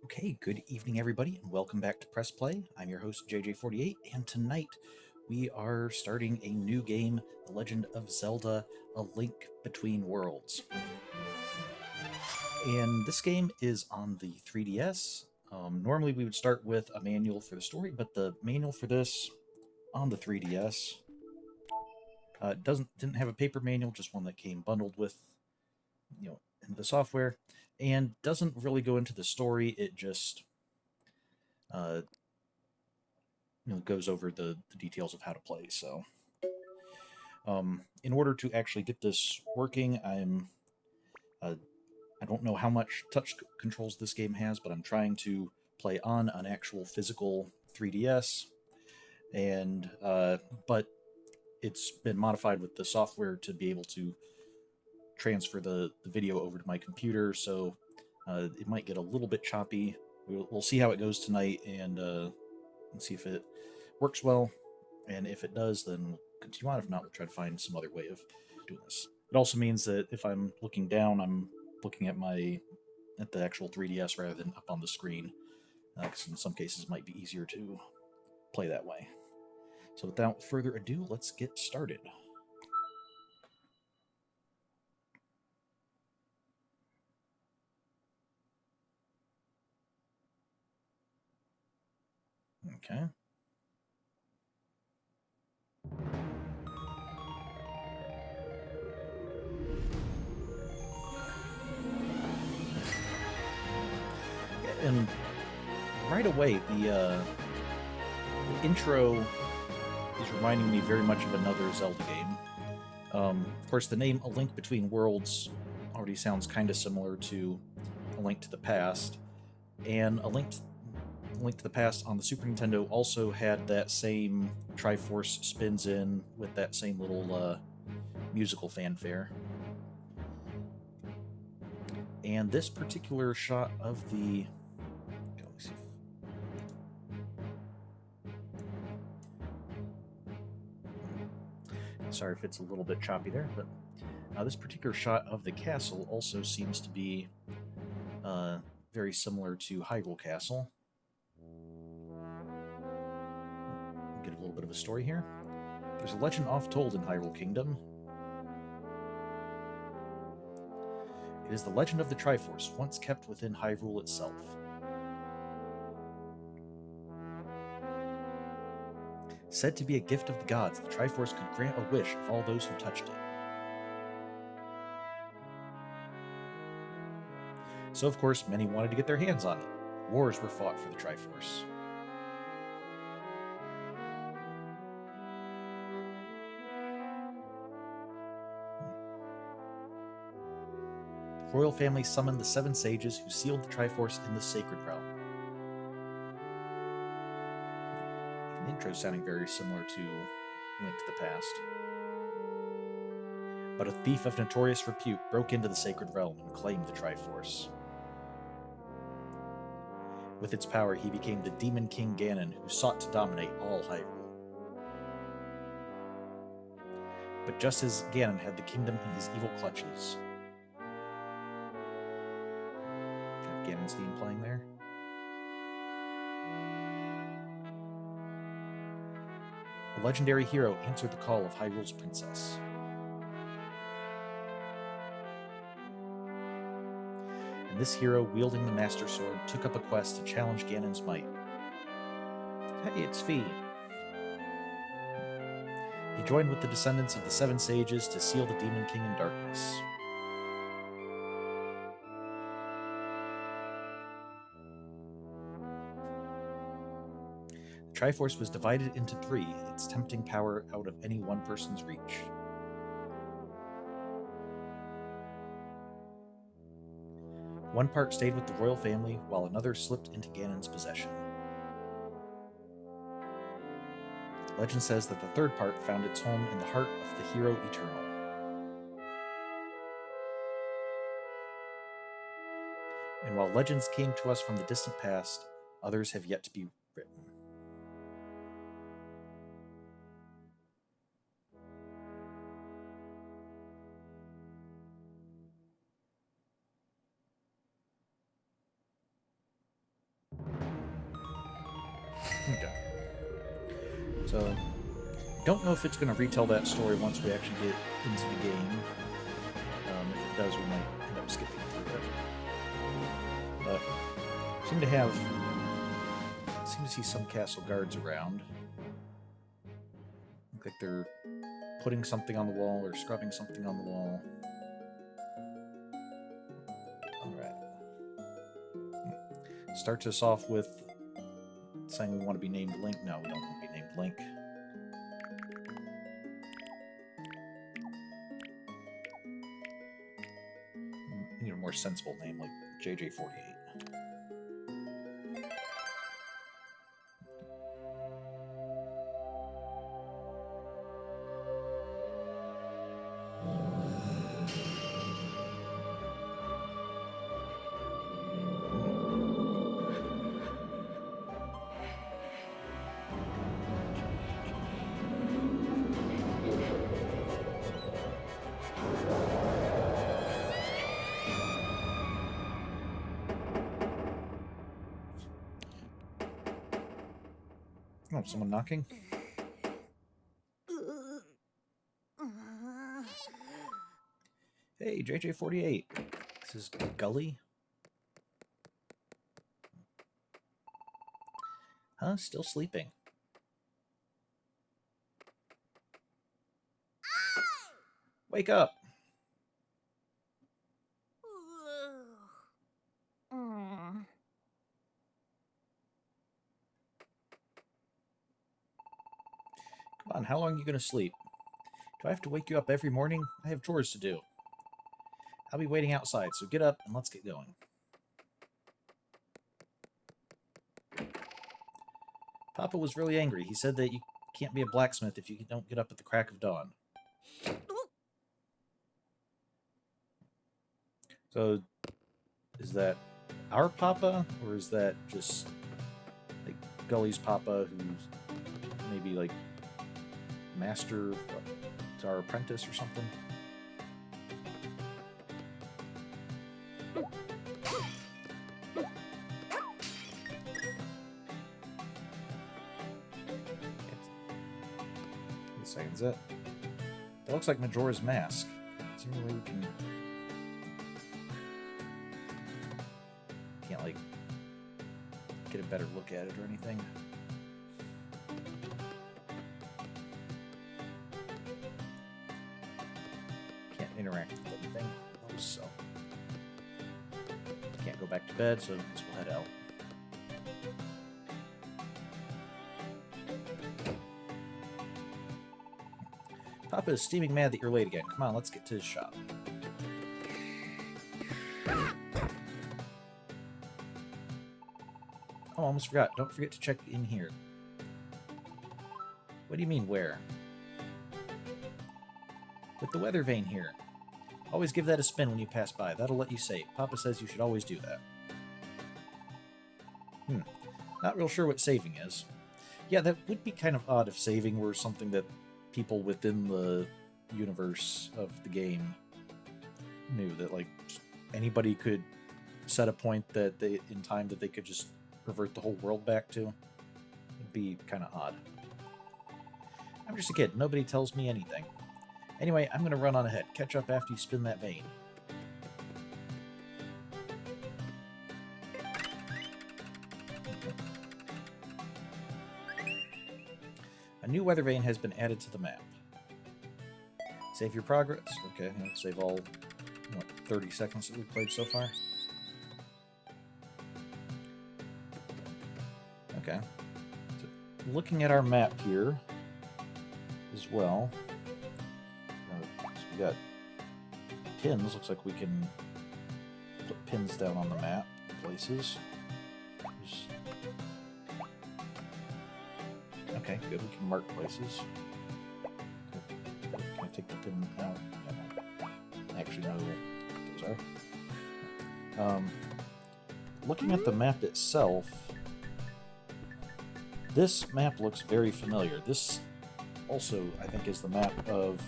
Okay, good evening, everybody, and welcome back to Press Play. I'm your host, JJ48, and tonight we are starting a new game, The Legend of Zelda, A Link Between Worlds. And this game is on the 3DS. Normally we would start with a manual for the story, but the manual for this on the 3DS didn't have a paper manual, just one that came bundled with, in the software, and doesn't really go into the story. It just uh, goes over the details of how to play. So, in order to actually get this working, I don't know how much touch controls this game has, but I'm trying to play on an actual physical 3DS, and but it's been modified with the software to be able to transfer the video over to my computer, so it might get a little bit choppy. We'll see how it goes tonight, and see if it works well. And if it does, then we'll continue on. If not, we'll try to find some other way of doing this. It also means that if I'm looking down, I'm looking at the actual 3DS rather than up on the screen, because in some cases it might be easier to play that way. So without further ado, let's get started. Okay. And right away, the intro is reminding me very much of another Zelda game. Of course, the name A Link Between Worlds already sounds kind of similar to A Link to the Past, and A Link to the Past on the Super Nintendo also had that same Triforce spins in with that same little musical fanfare. And this particular shot of the... Let me see. Sorry if it's a little bit choppy there, but this particular shot of the castle also seems to be very similar to Hyrule Castle. Get a little bit of a story here. There's a legend oft told in Hyrule Kingdom. It is the legend of the Triforce, once kept within Hyrule itself. Said to be a gift of the gods, the Triforce could grant a wish of all those who touched it. So, of course, many wanted to get their hands on it. Wars were fought for the Triforce. The royal family summoned the 7 sages who sealed the Triforce in the Sacred Realm. The intro is sounding very similar to Link to the Past. But a thief of notorious repute broke into the Sacred Realm and claimed the Triforce. With its power, he became the Demon King Ganon, who sought to dominate all Hyrule. But just as Ganon had the kingdom in his evil clutches... Have Ganon's theme playing there? A legendary hero answered the call of Hyrule's princess. And this hero, wielding the Master Sword, took up a quest to challenge Ganon's might. Hey, it's Fee. He joined with the descendants of the 7 sages to seal the Demon King in darkness. The Triforce was divided into 3, its tempting power out of any one person's reach. One part stayed with the royal family, while another slipped into Ganon's possession. Legend says that the third part found its home in the heart of the hero eternal. And while legends came to us from the distant past, others have yet to be written. So, don't know if it's going to retell that story once we actually get into the game. If it does, we might end up skipping through it. But seem to see some castle guards around. Look like they're putting something on the wall or scrubbing something on the wall. Alright. Starts us off with saying we want to be named Link. No, we don't want to be named Link. We need a more sensible name like JJ48. Oh, someone knocking? Hey, JJ48. This is Gully. Huh? Still sleeping. Wake up! Come on, how long are you going to sleep? Do I have to wake you up every morning? I have chores to do. I'll be waiting outside, so get up and let's get going. Papa was really angry. He said that you can't be a blacksmith if you don't get up at the crack of dawn. So, is that our Papa, or is that just, like, Gully's Papa, who's maybe, like, master to our apprentice or something? Wait a second, is that looks like Majora's Mask. Is there any way we can't, like, get a better look at it or anything? Can't interact with anything. Oh, so can't go back to bed, so I guess we'll head out. Papa is steaming mad that you're late again. Come on, let's get to his shop. Oh, almost forgot. Don't forget to check in here. What do you mean, where? With the weather vane here. Always give that a spin when you pass by. That'll let you save. Papa says you should always do that. Not real sure what saving is. Yeah, that would be kind of odd if saving were something that people within the universe of the game knew. That, like, anybody could set a point that they, in time, that they could just revert the whole world back to. It'd be kind of odd. I'm just a kid. Nobody tells me anything. Anyway, I'm going to run on ahead. Catch up after you spin that vane. A new weather vane has been added to the map. Save your progress. Okay, let's save all, what, 30 seconds that we've played so far? Okay. So, looking at our map here as well. So we got pins. Looks like we can put pins down on the map in places. Okay, good. We can mark places. Okay. Can I take the pin out? I actually know what those are. Looking at the map itself, this map looks very familiar. This also, I think, is the map of...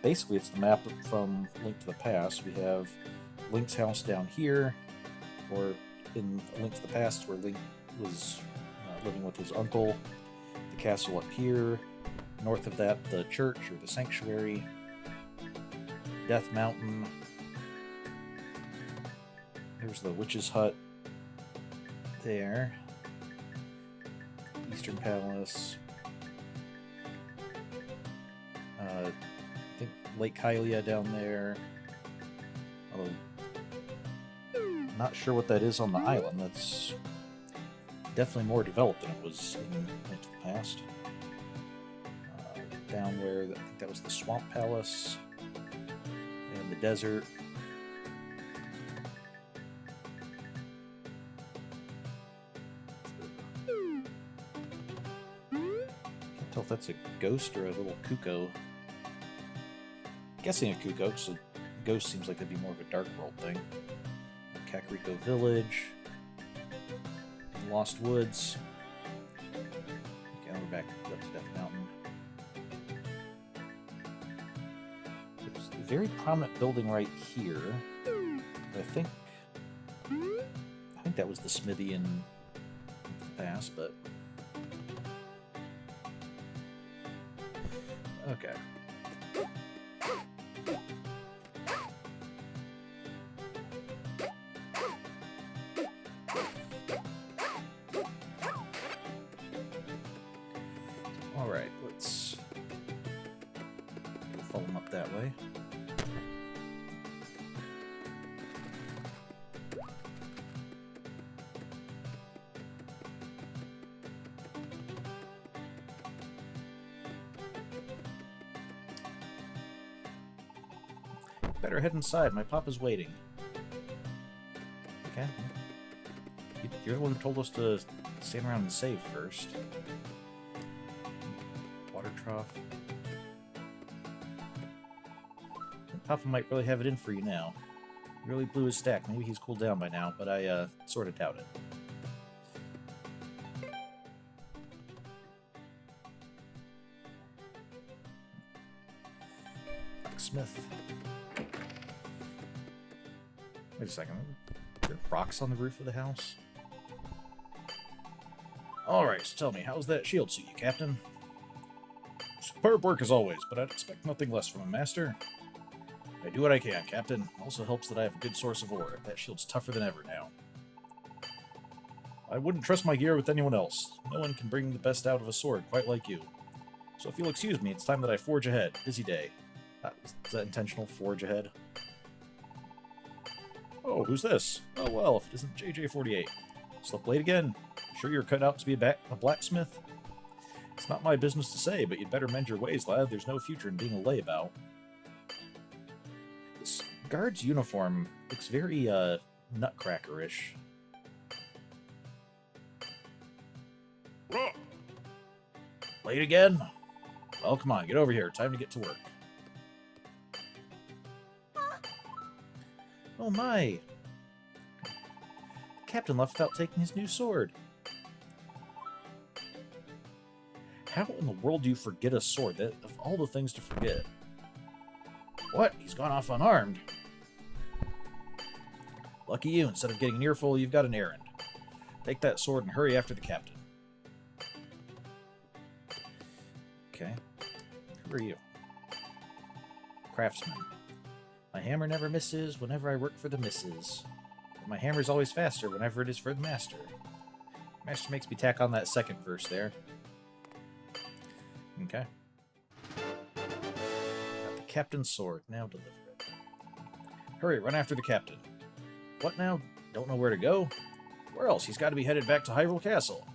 Basically, it's the map from Link to the Past. We have Link's house down here, or in Link to the Past, where Link was living with his uncle. castle up here. North of that, the church or the sanctuary. Death Mountain. There's the witch's hut. There. Eastern Palace. I think Lake Hylia down there. Although, not sure what that is on the island. That's definitely more developed than it was in the past. Down where, I think that was the Swamp Palace. And the desert. Can't tell if that's a ghost or a little cuckoo. Guessing a cuckoo, because a ghost seems like that'd be more of a dark world thing. Kakariko Village. Lost Woods. Okay, we're back up to Death Mountain. There's a very prominent building right here. I think that was the smithy in the past, but okay. Alright, let's follow them up that way. Better head inside, my papa's waiting. Okay. You're the one who told us to stand around and save first. Water trough. Papa might really have it in for you now. He really blew his stack. Maybe he's cooled down by now, but I sort of doubt it. Blacksmith. Wait a second. Are there rocks on the roof of the house? Alright, so tell me, how's that shield suit you, Captain? Superb work as always, but I'd expect nothing less from a master. I do what I can, Captain. Also helps that I have a good source of ore. That shield's tougher than ever now. I wouldn't trust my gear with anyone else. No one can bring the best out of a sword quite like you. So if you'll excuse me, it's time that I forge ahead. Busy day. Is that intentional? Forge ahead? Oh, who's this? Oh well, if it isn't JJ48. Slept late again. Sure you're cut out to be a blacksmith? It's not my business to say, but you'd better mend your ways, lad. There's no future in being a layabout. This guard's uniform looks very, nutcracker-ish. Late again? Well, come on, get over here. Time to get to work. Oh my! The captain left without taking his new sword. How in the world do you forget a sword? That, of all the things to forget. What? He's gone off unarmed. Lucky you. Instead of getting an earful, you've got an errand. Take that sword and hurry after the captain. Okay. Who are you? Craftsman. My hammer never misses whenever I work for the missus. But my hammer's always faster whenever it is for the master. Master makes me tack on that second verse there. Okay. Got the captain's sword. Now deliver it. Hurry, run after the captain. What now? Don't know where to go? Where else? He's got to be headed back to Hyrule Castle.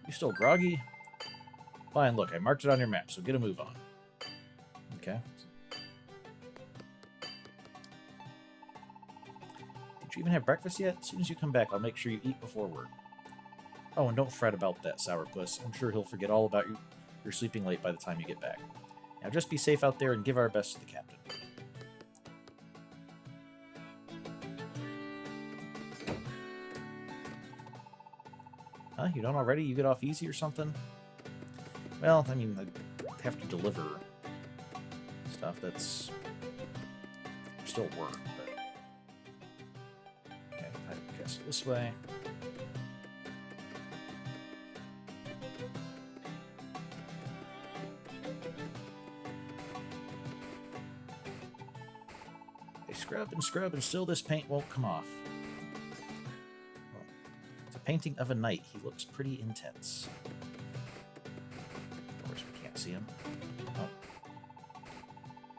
You still groggy? Fine, look, I marked it on your map, so get a move on. Okay. Did you even have breakfast yet? As soon as you come back, I'll make sure you eat before work. Oh, and don't fret about that sourpuss. I'm sure he'll forget all about you. You're sleeping late by the time you get back. Now just be safe out there and give our best to the captain. Huh? You don't already? You get off easy or something? Well, I mean, I have to deliver stuff that's still work, but... Okay, I guess this way. scrub, and still this paint won't come off. Well, it's a painting of a knight. He looks pretty intense. Of course, we can't see him. Oh.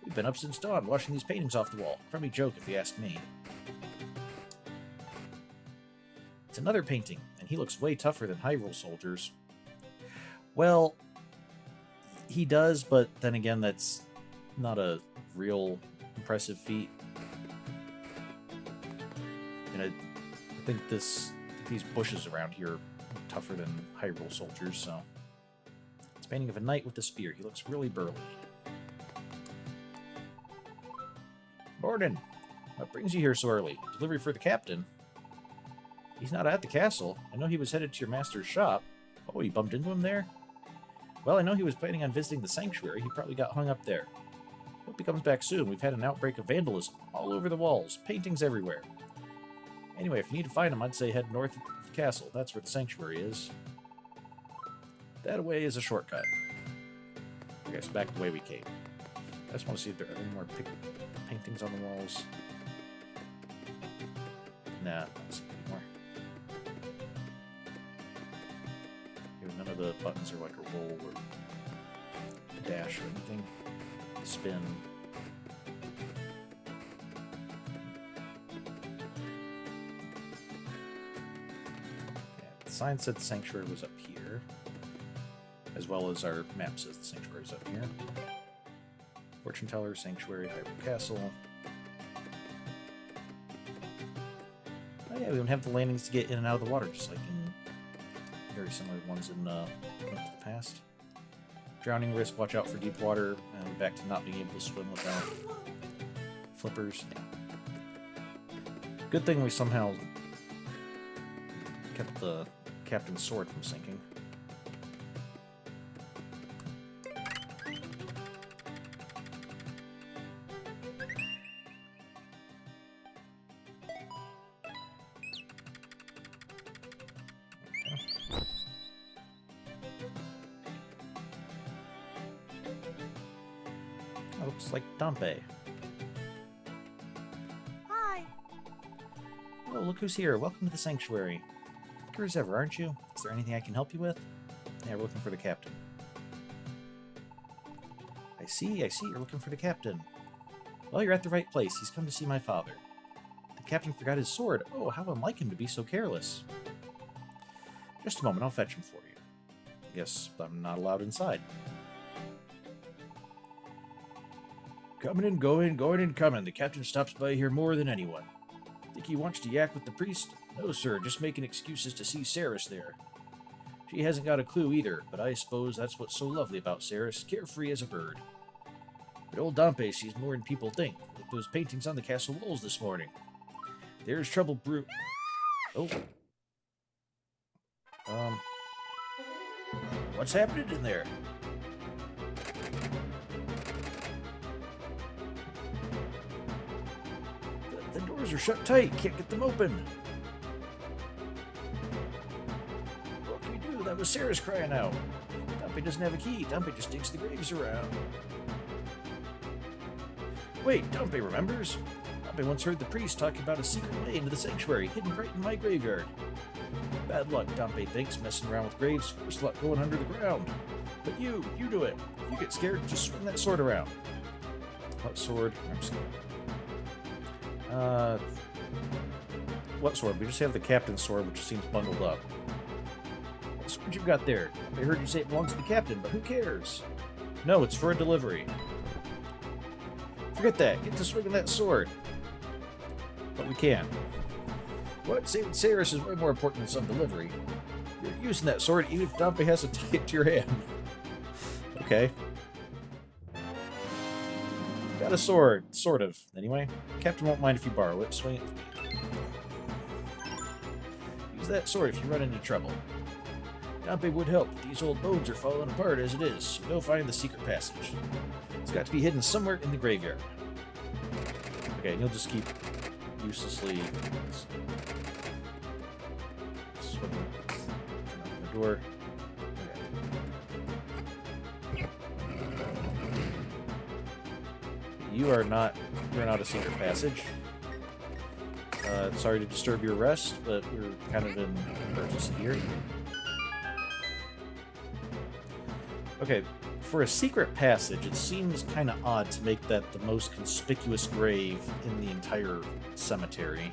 We've been up since dawn, washing these paintings off the wall. Crummy joke, if you ask me. It's another painting, and he looks way tougher than Hyrule soldiers. Well, he does, but then again, that's not a real impressive feat. And I think these bushes around here are tougher than Hyrule soldiers, so... It's a painting of a knight with a spear. He looks really burly. Morning! What brings you here so early? Delivery for the captain? He's not at the castle. I know he was headed to your master's shop. Oh, you bumped into him there? Well, I know he was planning on visiting the sanctuary. He probably got hung up there. Hope he comes back soon. We've had an outbreak of vandalism all over the walls. Paintings everywhere. Anyway, if you need to find him, I'd say head north of the castle. That's where the sanctuary is. That way is a shortcut. I guess back the way we came. I just want to see if there are any more paintings on the walls. Nah, I don't see any more. None of the buttons are like a roll or a dash or anything. Spin. Yeah, the sign said the sanctuary was up here, as well as our map says the sanctuary is up here. Fortune Teller, Sanctuary, Hyrule Castle. Oh yeah, we don't have the landings to get in and out of the water, just like in very similar ones in the past. Drowning risk, watch out for deep water, and back to not being able to swim without flippers. Yeah. Good thing we somehow kept the captain's sword from sinking. Looks like Dampe. Hi. Oh, look who's here. Welcome to the sanctuary. Eager as ever, aren't you? Is there anything I can help you with? Yeah, we're looking for the captain. I see. You're looking for the captain. Well, you're at the right place. He's come to see my father. The captain forgot his sword. Oh, how unlike him to be so careless. Just a moment, I'll fetch him for you. I guess I'm not allowed inside. Coming and going and coming. The captain stops by here more than anyone. Think he wants to yak with the priest? No, sir, just making excuses to see Ceres there. She hasn't got a clue either, but I suppose that's what's so lovely about Ceres, carefree as a bird. But old Dampe sees more than people think, like those paintings on the castle walls this morning. There's trouble brew... Oh. What's happening in there? The doors are shut tight. Can't get them open. What can we do? That was Ceres crying out. Dampe doesn't have a key. Dampe just digs the graves around. Wait, Dampe remembers? Dampe once heard the priest talking about a secret way into the sanctuary, hidden right in my graveyard. Bad luck, Dampe thinks, messing around with graves. Worse luck going under the ground. But you do it. If you get scared, just swing that sword around. What sword? I'm scared. What sword? We just have the captain's sword, which seems bundled up. What sword you got there? I heard you say it belongs to the captain, but who cares? No, it's for a delivery. Forget that. Get to swinging that sword. But we can. What? Saving Ceres is way more important than some delivery. You're using that sword even if Dampe has to take it to your hand. Okay. Got a sword. Sort of. Anyway, Captain won't mind if you borrow it. Swing it. Use that sword if you run into trouble. Dampe would help, but these old bones are falling apart as it is, so go find the secret passage. It's got to be hidden somewhere in the graveyard. Okay, and you'll just keep uselessly swimming. Turn open the door. Okay. you're not a secret passage. Sorry to disturb your rest, but we're kind of in an emergency here. Okay, for a secret passage, it seems kind of odd to make that the most conspicuous grave in the entire cemetery.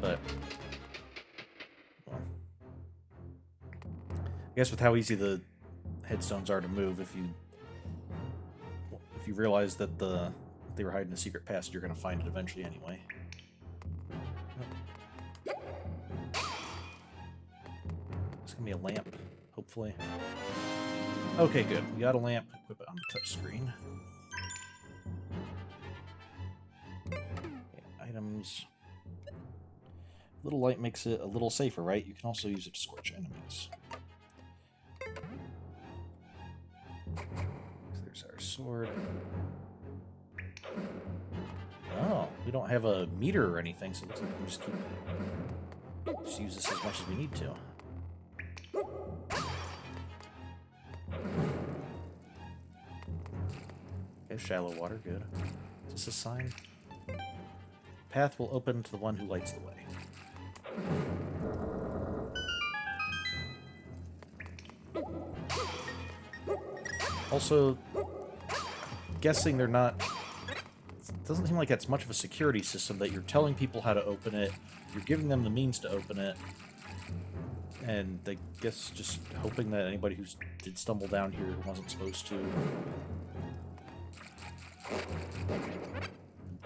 But, well, I guess with how easy the headstones are to move, if you realize that they were hiding a secret passage, you're going to find it eventually anyway. It's going to be a lamp, hopefully. Okay, good. We got a lamp. Equip it on the touch screen. Okay, items. Little light makes it a little safer, right? You can also use it to scorch enemies. There's our sword. Oh, we don't have a meter or anything, so it looks like we just use this as much as we need to. Okay, shallow water, good. Is this a sign? Path will open to the one who lights the way. Also, guessing they're not... It doesn't seem like that's much of a security system, that you're telling people how to open it, you're giving them the means to open it, and I guess just hoping that anybody who did stumble down here who wasn't supposed to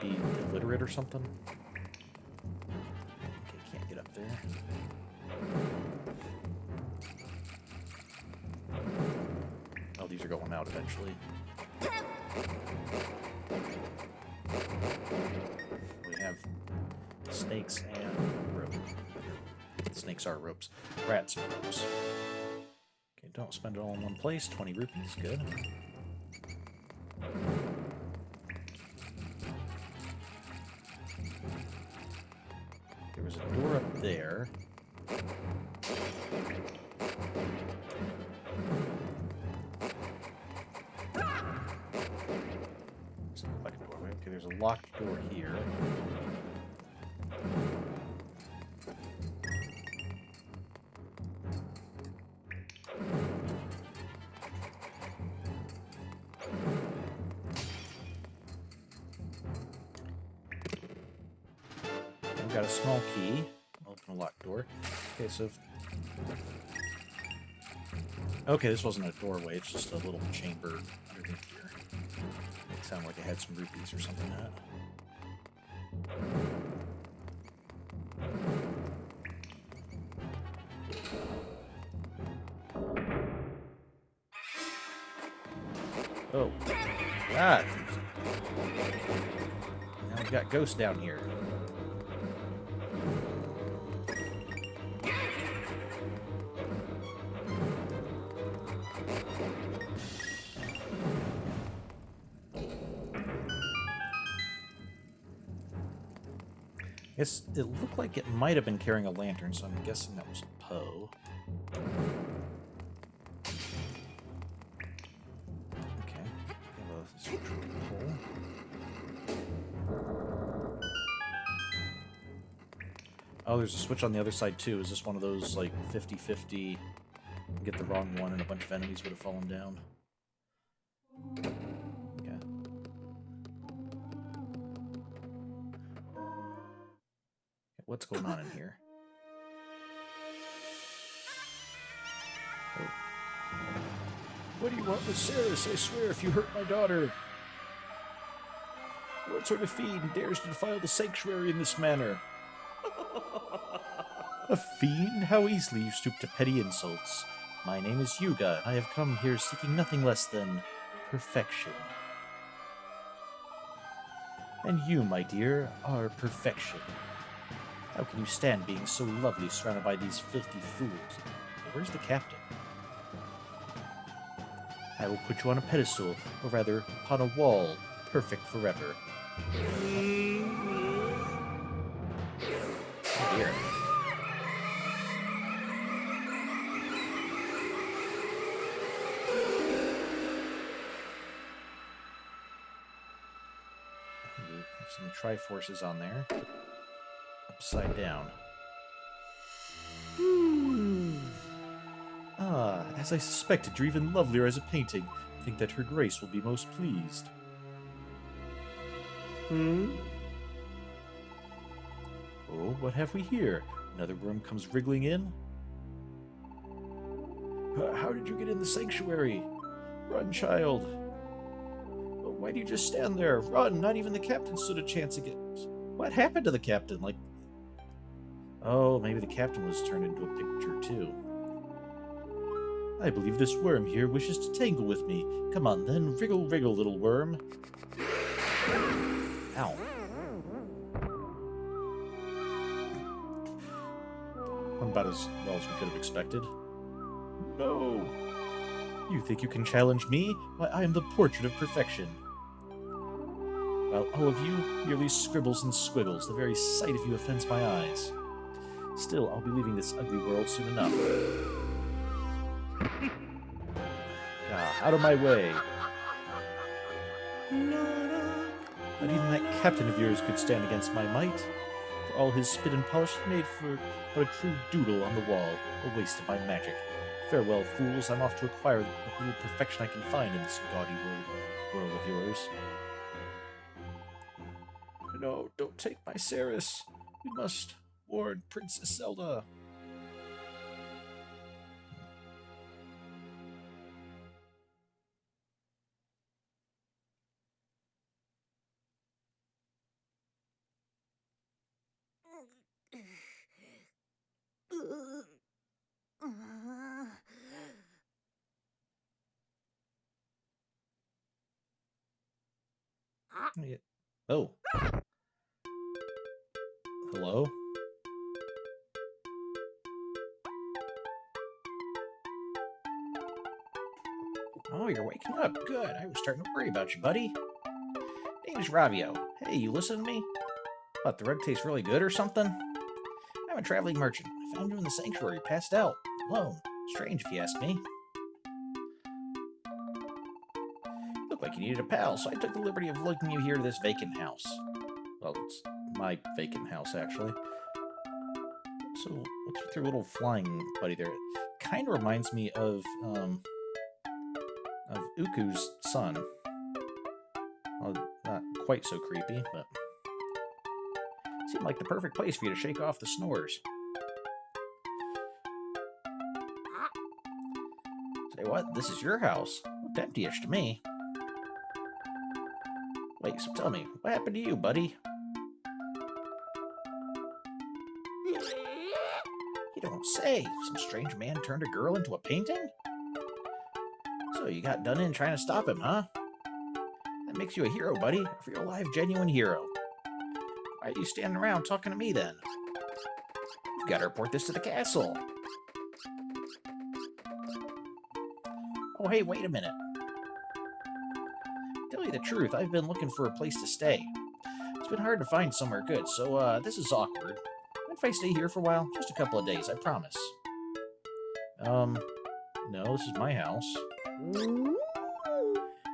be illiterate or something. Okay, can't get up there. Oh, these are going out eventually. We have snakes and rope. Snakes are ropes. Rats are ropes. Okay, don't spend it all in one place. 20 rupees, good. There was a door up there. Doesn't look like a doorway. Okay, there's a locked door here. We've got a small key. Open a locked door. Okay, so okay, this wasn't a doorway, it's just a little chamber underneath here. It sounded like it had some rupees or something like that. Oh. Ah! Now we've got ghosts down here. It looked like it might have been carrying a lantern, so I'm guessing that was Poe. Okay. We have a switch we can pull. Oh, there's a switch on the other side, too. Is this one of those, like, 50-50, get the wrong one and a bunch of enemies would have fallen down? What's going on in here? Oh. What do you want with Ceres? I swear, if you hurt my daughter. What sort of fiend dares to defile the sanctuary in this manner? A fiend? How easily you stoop to petty insults. My name is Yuga, and I have come here seeking nothing less than perfection. And you, my dear, are perfection. How can you stand being so lovely surrounded by these filthy fools? Where's the captain? I will put you on a pedestal, or rather, upon a wall, perfect forever. Oh dear. Some Triforces on there. Upside down. Ah, as I suspected, you're even lovelier as a painting. I think that Her Grace will be most pleased. Oh, what have we here? Another worm comes wriggling in. How did you get in the sanctuary? Run, child. Why do you just stand there? Run! Not even the captain stood a chance against. What happened to the captain? Like, oh, maybe the captain was turned into a picture too. I believe this worm here wishes to tangle with me. Come on then, wriggle, wriggle, little worm. Ow. Went about as well as we could have expected. No! You think you can challenge me? Why, I am the portrait of perfection. While all of you, merely scribbles and squiggles. The very sight of you offends my eyes. Still, I'll be leaving this ugly world soon enough. Out of my way. Not even that captain of yours could stand against my might. For all his spit and polish, he made for but a crude doodle on the wall, a waste of my magic. Farewell, fools, I'm off to acquire what little perfection I can find in this gaudy world of yours. No, don't take my Ceres. We must warn Princess Zelda. Oh. Hello? Oh, you're waking up. Good. I was starting to worry about you, buddy. Name's Ravio. Hey, you listen to me? What, the rug tastes really good or something? I'm a traveling merchant. I found you in the sanctuary, passed out, alone. Strange, if you ask me. Looked like you needed a pal, so I took the liberty of lugging you here to this vacant house. Well, it's my vacant house, actually. So, what's with your little flying buddy there? It kind of reminds me of Uku's son. Well, not quite so creepy, but seemed like the perfect place for you to shake off the snores. Say what? This is your house? Looked empty-ish to me. Wait, so tell me, what happened to you, buddy? You don't say. Some strange man turned a girl into a painting? So you got done in trying to stop him, huh? That makes you a hero, buddy. A real-life, genuine hero. Why are you standing around talking to me, then? You've got to report this to the castle. Oh, hey, wait a minute. Tell you the truth, I've been looking for a place to stay. It's been hard to find somewhere good, so, this is awkward. Mind if I stay here for a while? Just a couple of days, I promise. No, this is my house.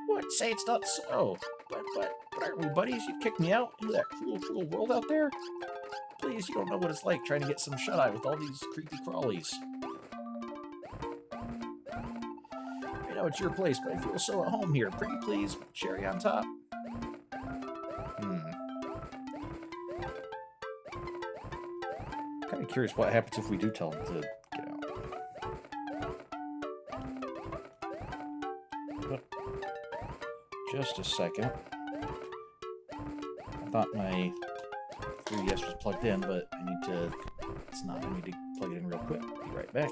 What? Say it's not so. But aren't we buddies? You kicked me out into that cruel world out there? Please, you don't know what it's like trying to get some shut-eye with all these creepy crawlies. I know it's your place, but I feel so at home here. Pretty please, cherry on top. Kind of curious what happens if we do tell him to get out. But just a second. I thought my 3DS was plugged in, but I need to... It's not. I need to plug it in real quick. Be right back.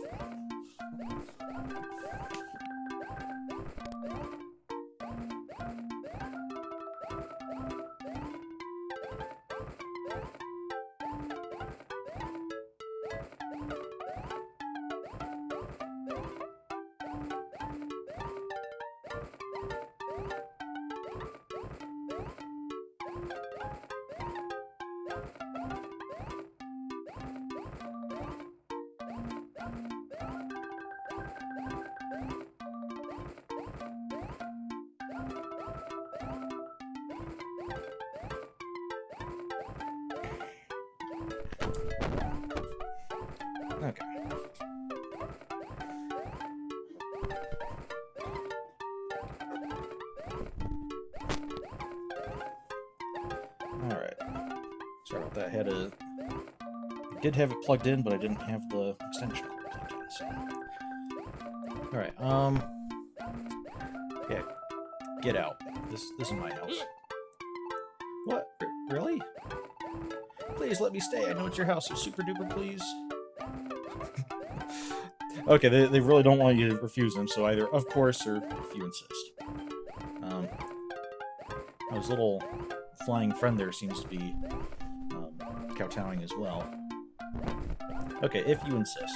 Alright. Sorry about that. I did have it plugged in, but I didn't have the extension cord plugged in, so. Alright, yeah. Get out. This is my house. What? Really? Please let me stay. I know it's your house, so super duper please. Okay, they really don't want you to refuse them, so either of course or if you insist. His little flying friend there seems to be kowtowing as well. Okay, if you insist.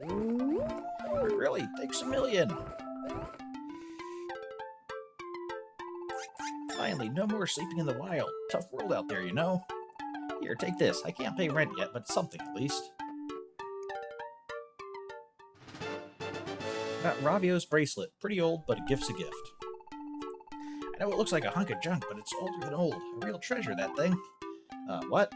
Really? Thanks a million! Finally, no more sleeping in the wild. Tough world out there, you know? Here, take this. I can't pay rent yet, but something at least. Got Ravio's bracelet. Pretty old, but a gift's a gift. I know it looks like a hunk of junk, but it's older than old. A real treasure, that thing. What?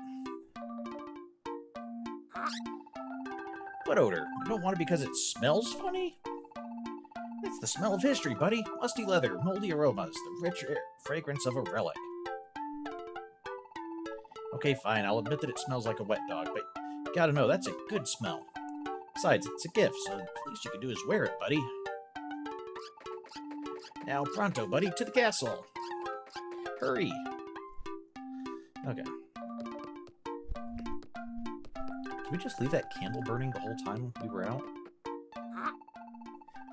What odor? You don't want it because it smells funny? It's the smell of history, buddy. Musty leather, moldy aromas, the rich fragrance of a relic. Okay, fine, I'll admit that it smells like a wet dog, but you gotta know, that's a good smell. Besides, it's a gift, so the least you can do is wear it, buddy. Now, pronto, buddy, to the castle! Hurry! Okay. Did we just leave that candle burning the whole time we were out?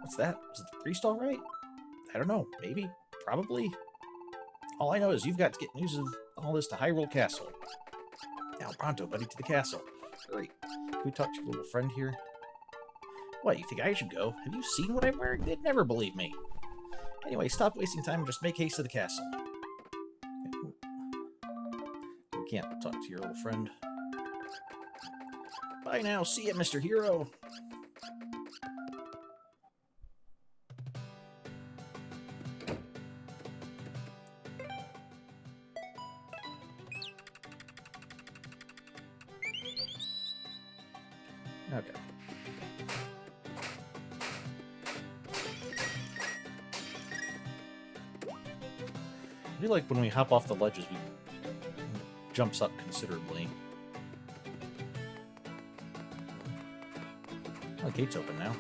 What's that? Was it the priest all right? I don't know. Maybe. Probably. All I know is you've got to get news of all this to Hyrule Castle. Now, pronto, buddy, to the castle. Hurry. Can we talk to your little friend here? What, you think I should go? Have you seen what I'm wearing? They'd never believe me. Anyway, stop wasting time and just make haste to the castle. We can't talk to your little friend. Bye now. See ya, Mr. Hero. Okay. I feel like when we hop off the ledges, we jumps up considerably. Oh, the gate's open now.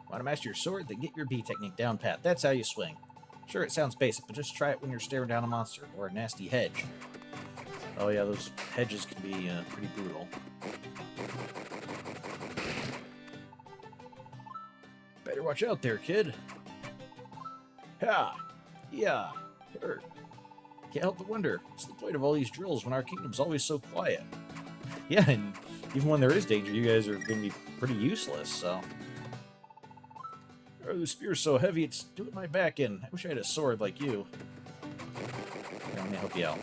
Want to master your sword? Then get your B technique down pat. That's how you swing. Sure, it sounds basic, but just try it when you're staring down a monster or a nasty hedge. Oh yeah, those hedges can be pretty brutal. Better watch out there, kid. Ha! Yeah! Hurt. Can't help but wonder, what's the point of all these drills when our kingdom's always so quiet? Yeah, and even when there is danger, you guys are going to be pretty useless, so... Oh, the spear's so heavy, it's doing my back in. I wish I had a sword like you. Here, let me help you out.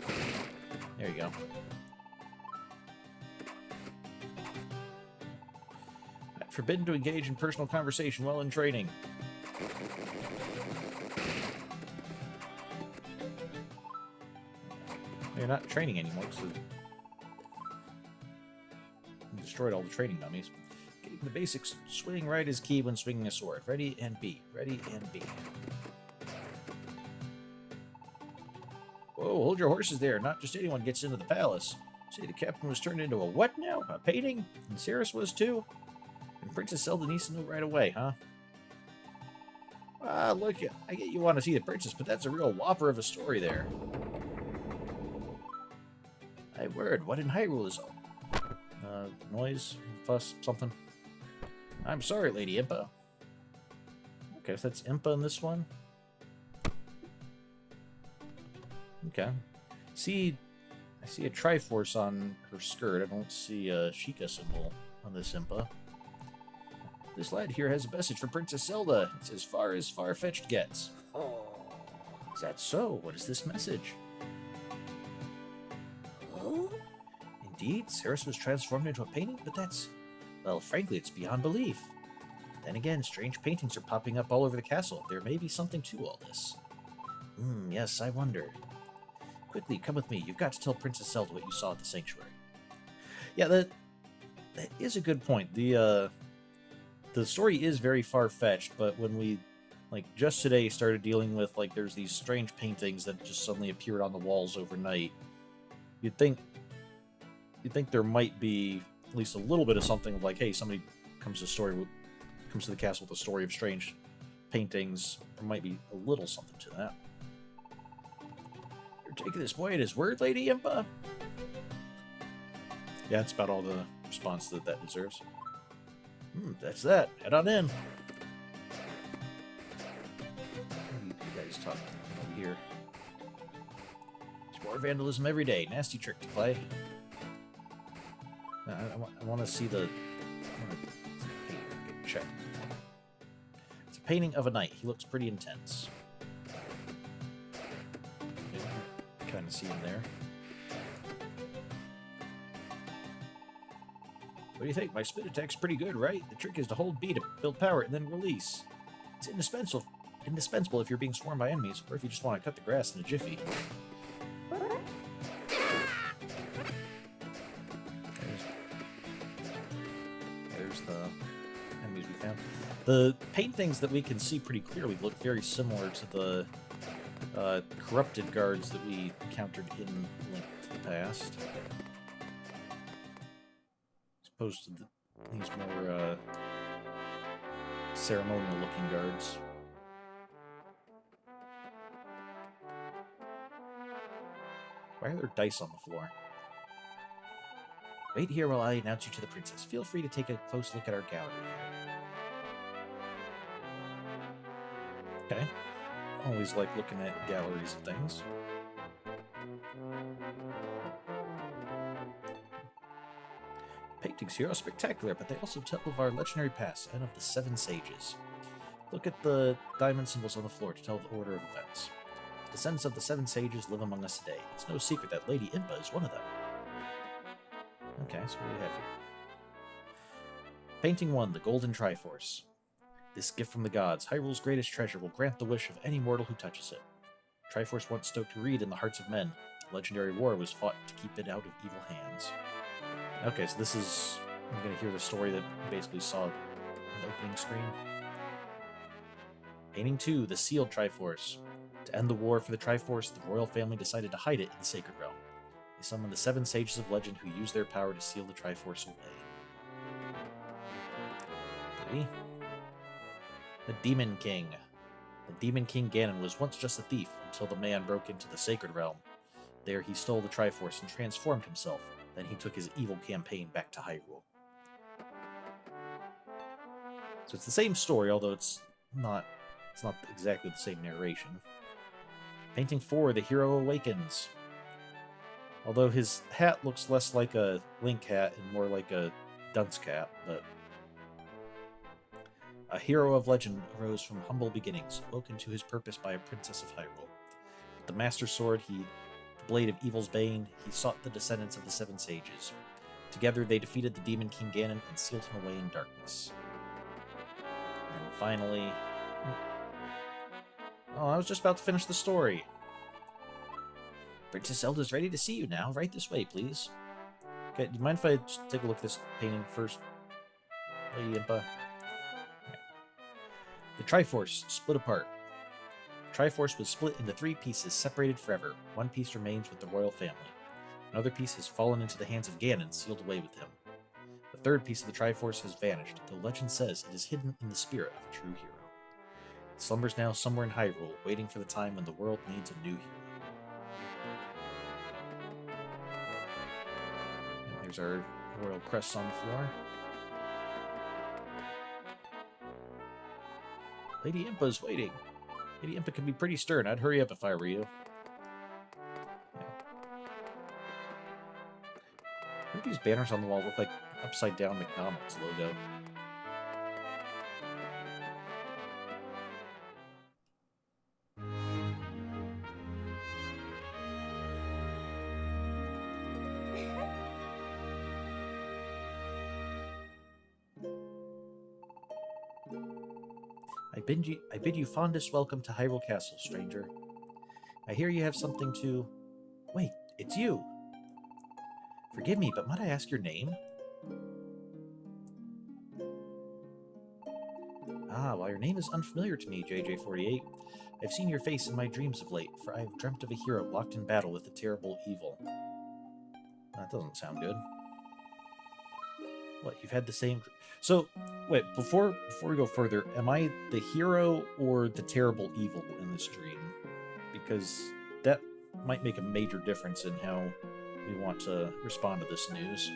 There you go. Forbidden to engage in personal conversation while in training. You're not training anymore, so you destroyed all the training dummies. Getting the basics swing right is key when swinging a sword. Ready and B. Ready and B. Whoa, hold your horses there. Not just anyone gets into the palace. Say the captain was turned into a what now? A painting? And Cirrus was too? And Princess Zelda needs to know right away, huh? Ah, look, I get you want to see the princess, but that's a real whopper of a story there. My word, what in Hyrule is all? Noise? Fuss? Something? I'm sorry, Lady Impa. Okay, so that's Impa in this one. Okay. I see a Triforce on her skirt. I don't see a Sheikah symbol on this Impa. This lad here has a message for Princess Zelda. It's as far as far-fetched gets. Oh. Is that so? What is this message? Oh? Indeed, Cirrus was transformed into a painting, but that's... Well, frankly, it's beyond belief. Then again, strange paintings are popping up all over the castle. There may be something to all this. Yes, I wonder. Quickly, come with me. You've got to tell Princess Zelda what you saw at the sanctuary. Yeah, that is a good point. The story is very far-fetched, but when we like just today started dealing with like there's these strange paintings that just suddenly appeared on the walls overnight. You'd think there might be at least a little bit of something of like, hey, somebody comes to the castle with a story of strange paintings. There might be a little something to that. You're taking this boy at his word, Lady Impa? Yeah, that's about all the response that deserves. That's that. Head on in. You guys talking over here. There's more vandalism every day. Nasty trick to play. I want to see the... Check. It's a painting of a knight. He looks pretty intense. Kind of see him there. What do you think? My spit attack's pretty good, right? The trick is to hold B to build power and then release. It's indispensable if you're being swarmed by enemies, or if you just want to cut the grass in a jiffy. There's the enemies we found. The paintings that we can see pretty clearly look very similar to the corrupted guards that we encountered in Link to the Past. As opposed to these more ceremonial-looking guards. Why are there dice on the floor? Wait here while I announce you to the princess. Feel free to take a close look at our gallery. Okay. Always like looking at galleries of things. Paintings here are spectacular, but they also tell of our legendary past and of the Seven Sages. Look at the diamond symbols on the floor to tell the order of events. The descendants of the Seven Sages live among us today. It's no secret that Lady Impa is one of them. Okay, so what do we have here? Painting 1, the Golden Triforce. This gift from the gods, Hyrule's greatest treasure, will grant the wish of any mortal who touches it. Triforce once stoked greed in the hearts of men. A legendary war was fought to keep it out of evil hands. Okay, so this is... I'm going to hear the story that we basically saw on the opening screen. Painting 2, the Sealed Triforce. To end the war for the Triforce, the royal family decided to hide it in the Sacred Realm. They summoned the 7 sages of legend who used their power to seal the Triforce away. 3. The Demon King. The Demon King Ganon was once just a thief until the man broke into the Sacred Realm. There he stole the Triforce and transformed himself. Then he took his evil campaign back to Hyrule. So it's the same story, although it's not exactly the same narration. Painting 4, the Hero Awakens. Although his hat looks less like a Link hat and more like a dunce cap, but... A hero of legend arose from humble beginnings, woken to his purpose by a princess of Hyrule. With the Master Sword, the blade of evil's bane, he sought the descendants of the 7 sages. Together they defeated the Demon King Ganon and sealed him away in darkness. And finally... Oh, I was just about to finish the story. Princess Zelda's ready to see you now. Right this way, please. Okay, do you mind if I just take a look at this painting first, Lady Impa? The Triforce split apart. The Triforce was split into 3 pieces, separated forever. One piece remains with the royal family. Another piece has fallen into the hands of Ganon, sealed away with him. The third piece of the Triforce has vanished, though legend says it is hidden in the spirit of a true hero. It slumbers now somewhere in Hyrule, waiting for the time when the world needs a new hero. And there's our royal crests on the floor. Lady Impa's waiting. Lady Impa can be pretty stern. I'd hurry up if I were you. Yeah. Why do these banners on the wall look like upside-down McDonald's logo? I bid you fondest welcome to Hyrule Castle, stranger. I hear you have something to... Wait, it's you! Forgive me, but might I ask your name? Ah, while your name is unfamiliar to me, JJ48, I've seen your face in my dreams of late, for I have dreamt of a hero locked in battle with a terrible evil. That doesn't sound good. What, you've had the same... So, wait, before we go further, am I the hero or the terrible evil in this dream? Because that might make a major difference in how we want to respond to this news.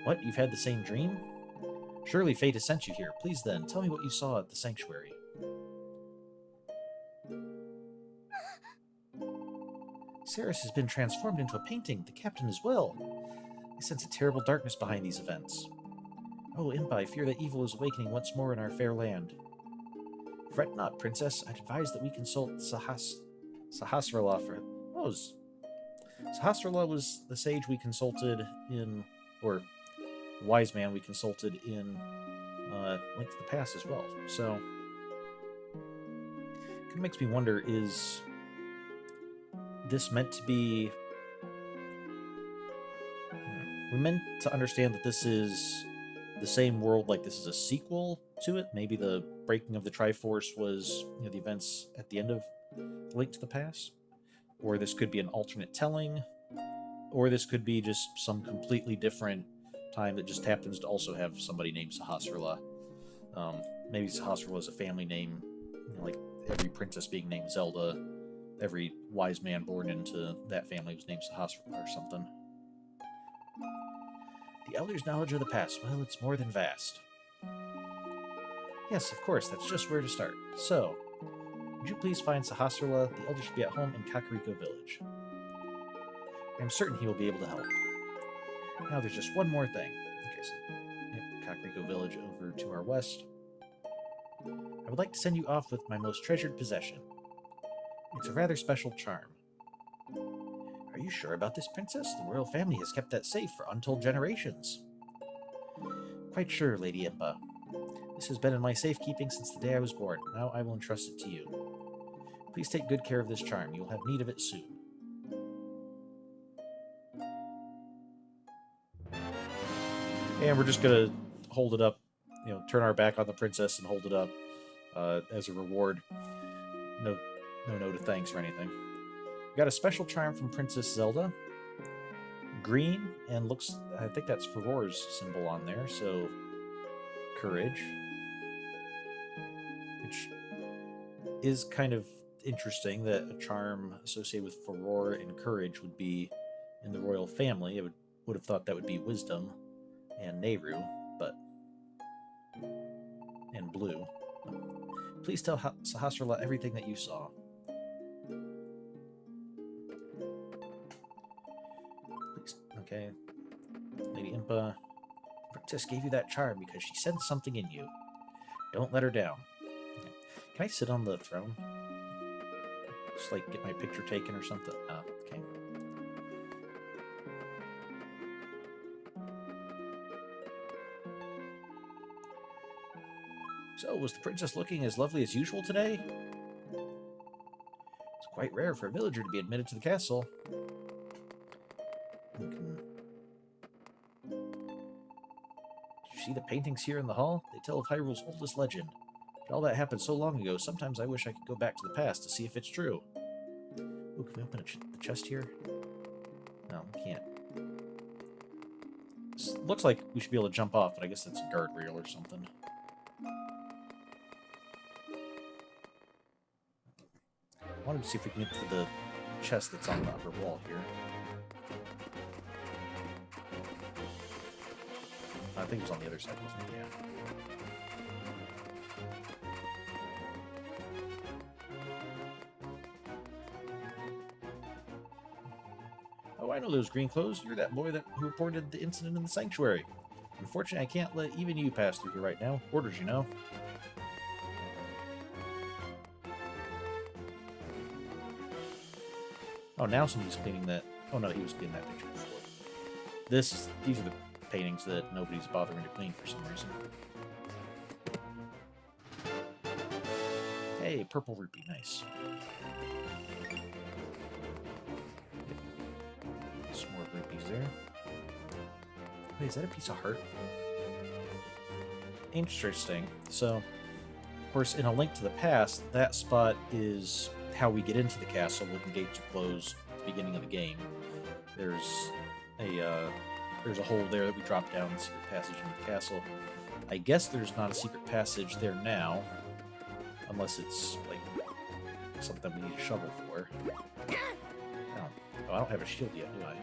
What, you've had the same dream? Surely fate has sent you here. Please then, tell me what you saw at the sanctuary. Ceres has been transformed into a painting, the captain as well. I sense a terrible darkness behind these events. Oh, Impa, I fear that evil is awakening once more in our fair land. Fret not, princess. I'd advise that we consult Sahasrarla for... Oh, Sahasrarla was the sage we consulted in... Or, wise man we consulted in Link to the Past as well. So, it kind of makes me wonder, is this meant to be... We meant to understand that this is the same world, like this is a sequel to it. Maybe the breaking of the Triforce was, you know, the events at the end of Link to the Past. Or this could be an alternate telling. Or this could be just some completely different time that just happens to also have somebody named Sahasrarla. Maybe Sahasrarla is a family name, you know, like every princess being named Zelda, every wise man born into that family was named Sahasrarla or something. The Elder's knowledge of the past, well, it's more than vast. Yes, of course, that's just where to start. So, would you please find Sahasrarla? The Elder should be at home in Kakariko Village. I'm certain he will be able to help. Now there's just one more thing. Okay, so Kakariko Village over to our west. I would like to send you off with my most treasured possession. It's a rather special charm. Are you sure about this, princess? The royal family has kept that safe for untold generations. Quite sure, Lady Impa. This has been in my safekeeping since the day I was born. Now I will entrust it to you. Please take good care of this charm. You will have need of it soon. And we're just going to hold it up, you know, turn our back on the princess and hold it up as a reward. No note of thanks or anything. We got a special charm from Princess Zelda. Green, and looks, I think that's Farore's symbol on there, so courage. Which is kind of interesting that a charm associated with Farore and courage would be in the royal family. I would have thought that would be wisdom and Nehru, but... and blue. Please tell Sahasrarla everything that you saw. Please, okay. Lady Impa, Princess gave you that charm because she sensed something in you. Don't let her down. Okay. Can I sit on the throne? Just like get my picture taken or something? Okay. So, was the princess looking as lovely as usual today? It's quite rare for a villager to be admitted to the castle. Did you see the paintings here in the hall? They tell of Hyrule's oldest legend. But all that happened so long ago, sometimes I wish I could go back to the past to see if it's true. Ooh, can we open the chest here? No, we can't. This looks like we should be able to jump off, but I guess it's a guardrail or something. I wanted to see if we can get to the chest that's on the upper wall here. I think it was on the other side, wasn't it? Yeah. Oh, I know those green clothes. You're that boy who reported the incident in the sanctuary. Unfortunately, I can't let even you pass through here right now. Orders, you know. Oh, now somebody's cleaning that. Oh no, he was cleaning that picture before. These are the paintings that nobody's bothering to clean for some reason. Hey, purple rupee, nice. Some more rupees there. Wait, is that a piece of heart? interesting. So, of course, in A Link to the Past, that spot is how we get into the castle when the gates are closed at the beginning of the game. There's a hole there that we drop down, the secret passage into the castle. I guess there's not a secret passage there now, unless it's like something we need a shovel for. Oh, I don't have a shield yet, do I?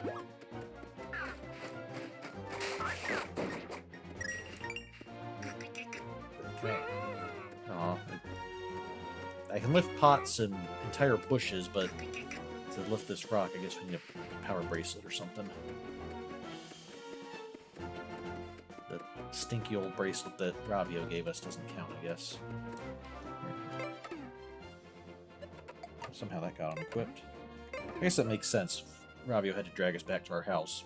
Okay. Aw. I can lift pots and entire bushes, but to lift this rock, I guess we need a power bracelet or something. The stinky old bracelet that Ravio gave us doesn't count, I guess. Somehow that got unequipped. I guess that makes sense. Ravio had to drag us back to our house.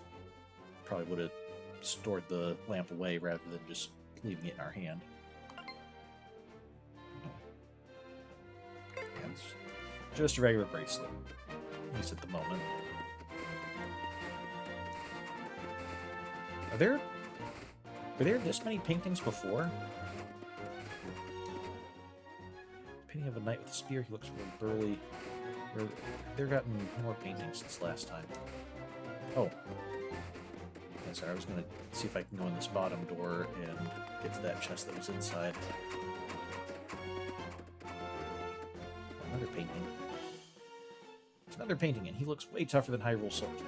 Probably would have stored the lamp away rather than just leaving it in our hand. Yeah, it's just a regular bracelet, at least at the moment. Were there this many paintings before? Painting of a knight with a spear, he looks really burly. They've gotten more paintings since last time. Oh. Yeah, sorry, I was going to see if I can go in this bottom door and get to that chest that was inside. Another painting. There's another painting, and he looks way tougher than Hyrule Soldier.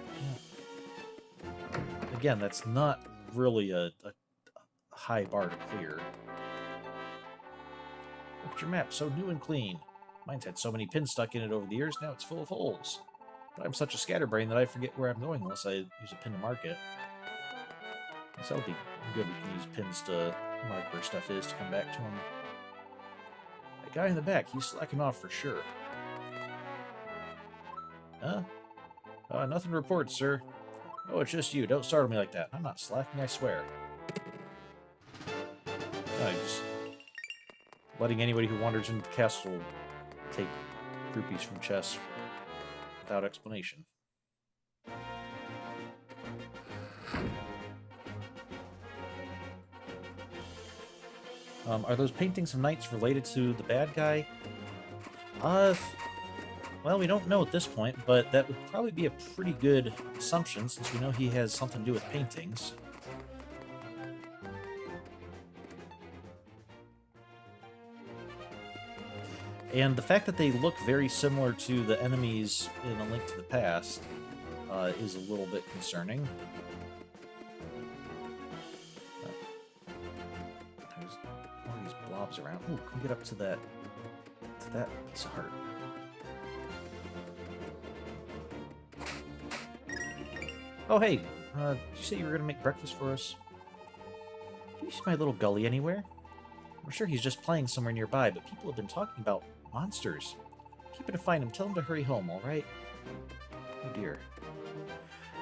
Yeah. Again, that's not really a high bar to clear. Look at your map, so new and clean. Mine's had so many pins stuck in it over the years, now it's full of holes. But I'm such a scatterbrain that I forget where I'm going unless I use a pin to mark it. So that'll be good. We can use pins to mark where stuff is to come back to him. That guy in the back, he's slacking off for sure. Huh? Nothing to report, sir. Oh, it's just you. Don't startle me like that. I'm not slacking, I swear. Just letting anybody who wanders into the castle take rupees from chests without explanation. Are those paintings of knights related to the bad guy? Well, we don't know at this point, but that would probably be a pretty good assumption since we know he has something to do with paintings. And the fact that they look very similar to the enemies in A Link to the Past is a little bit concerning. There's all these blobs around. Ooh, can we get up to that piece of heart? Oh, hey, did you say you were going to make breakfast for us? Do you see my little gully anywhere? I'm sure he's just playing somewhere nearby, but people have been talking about monsters. Keep it to find him. Tell him to hurry home, alright? Oh dear.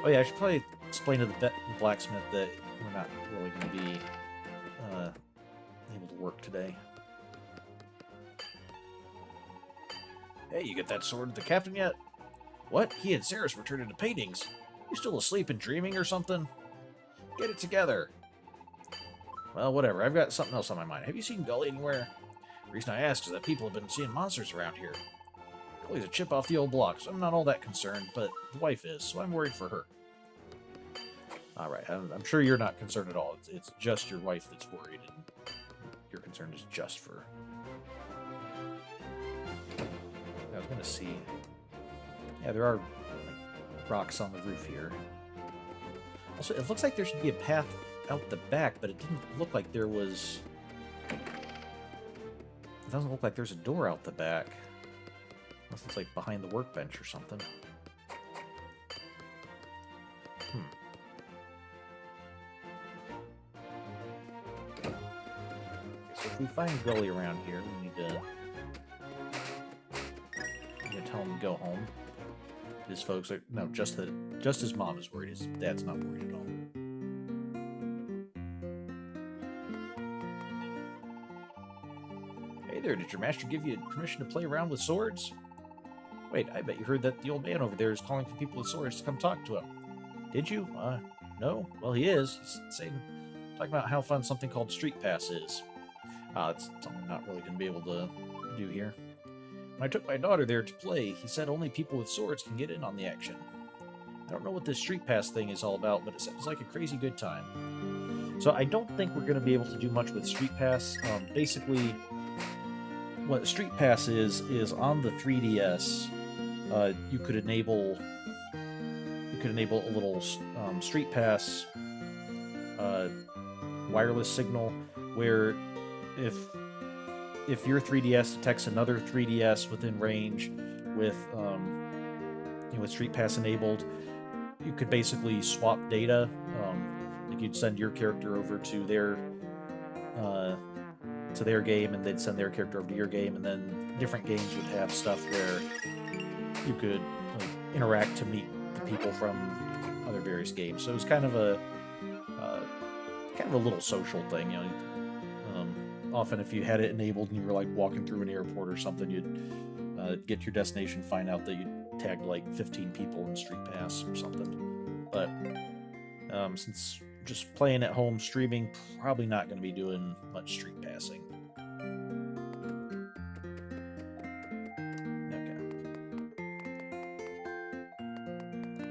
Oh yeah, I should probably explain to the blacksmith that we're not really going to be able to work today. Hey, you get that sword to the captain yet? What? He and Ceres were turned into paintings. You still asleep and dreaming or something? Get it together. Well, whatever. I've got something else on my mind. Have you seen Gully anywhere? The reason I ask is that people have been seeing monsters around here. Gully's a chip off the old block, so I'm not all that concerned, but the wife is, so I'm worried for her. Alright, I'm sure you're not concerned at all. It's just your wife that's worried, and your concern is just for her. I was going to see... Yeah, there are rocks on the roof here. Also, it looks like there should be a path out the back, but it didn't look like there was... It doesn't look like there's a door out the back. Unless it's like behind the workbench or something. So if we find Gully around here, we need to tell him to go home. His folks are... No, just his mom is worried. His dad's not worried at all. Hey there, did your master give you permission to play around with swords? Wait, I bet you heard that the old man over there is calling for people with swords to come talk to him. Did you? No? Well, he is. He's talking talking about how fun something called Street Pass is. That's something I'm not really going to be able to do here. When I took my daughter there to play, he said only people with swords can get in on the action. I don't know what this Street Pass thing is all about, but it sounds like a crazy good time. So I don't think we're going to be able to do much with Street Pass. Basically, what Street Pass is on the 3DS, you could enable a little Street Pass wireless signal where if your 3DS detects another 3DS within range with with Street Pass enabled, you could basically swap data. Like you'd send your character over to their game, and they'd send their character over to your game, and then different games would have stuff where you could interact to meet the people from other various games. So it was kind of a little social thing, you know. Often, if you had it enabled and you were like walking through an airport or something, you'd get to your destination, find out that you tagged like 15 people in Street Pass or something. But since just playing at home, streaming, probably not going to be doing much Street Passing. Okay.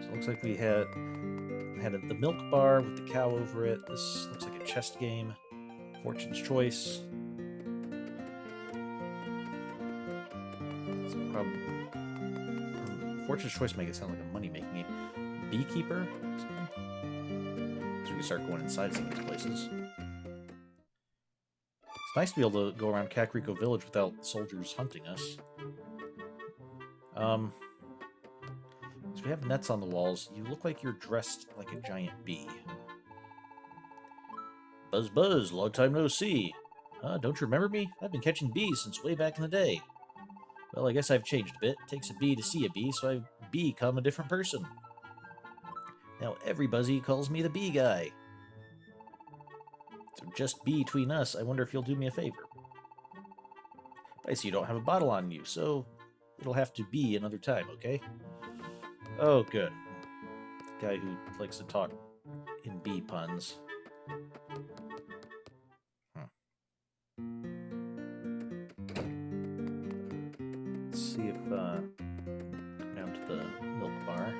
So it looks like we had the milk bar with the cow over it. This looks like a chest game. Fortune's Choice. It's probably Fortune's Choice make it sound like a money-making game. Beekeeper? So we can start going inside some of these places. It's nice to be able to go around Kakariko Village without soldiers hunting us. So we have nets on the walls. You look like you're dressed like a giant bee. Buzz Buzz, long time no see. Don't you remember me? I've been catching bees since way back in the day. Well, I guess I've changed a bit. It takes a bee to see a bee, so I've become a different person. Now every Buzzy calls me the bee guy. So just be between us, I wonder if you'll do me a favor. I see you don't have a bottle on you, so it'll have to be another time, okay? Oh, good. Guy who likes to talk in bee puns. Let's see if down to the milk bar.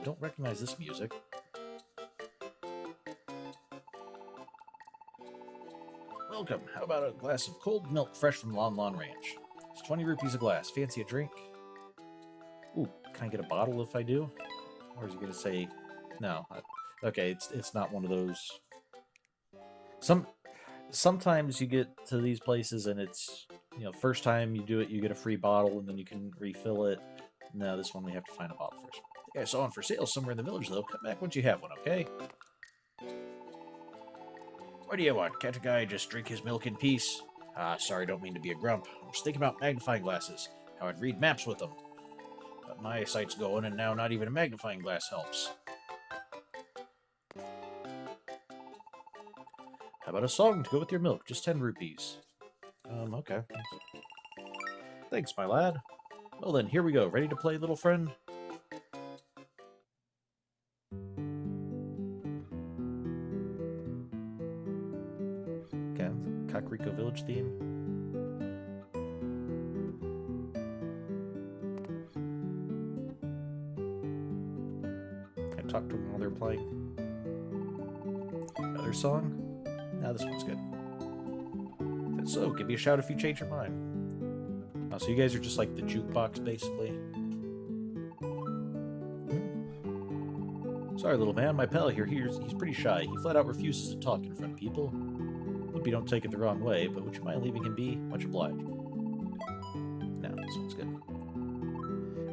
Don't recognize this music. Welcome. How about a glass of cold milk fresh from Lon Lon Ranch? It's 20 rupees a glass. Fancy a drink? Ooh, can I get a bottle if I do? Or is he going to say no? Okay, it's not one of those. Sometimes you get to these places and it's, you know, first time you do it, you get a free bottle and then you can refill it. No, this one we have to find a bottle first. I think I saw one for sale somewhere in the village, though. Come back once you have one, okay? What do you want? Can't a guy just drink his milk in peace? Sorry, don't mean to be a grump. I was thinking about magnifying glasses, how I'd read maps with them. But my eyesight's going, and now not even a magnifying glass helps. How about a song to go with your milk? Just 10 rupees. Okay. Thanks, my lad. Well then, here we go. Ready to play, little friend? Okay, Kakariko Village theme. Can I talk to them while they're playing? Another song? Nah, this one's good. So, give me a shout if you change your mind. Oh, so you guys are just like the jukebox, basically. Sorry, little man. My pal here, he's pretty shy. He flat out refuses to talk in front of people. Hope you don't take it the wrong way, but would you mind leaving him be? Much obliged. No, this one's good.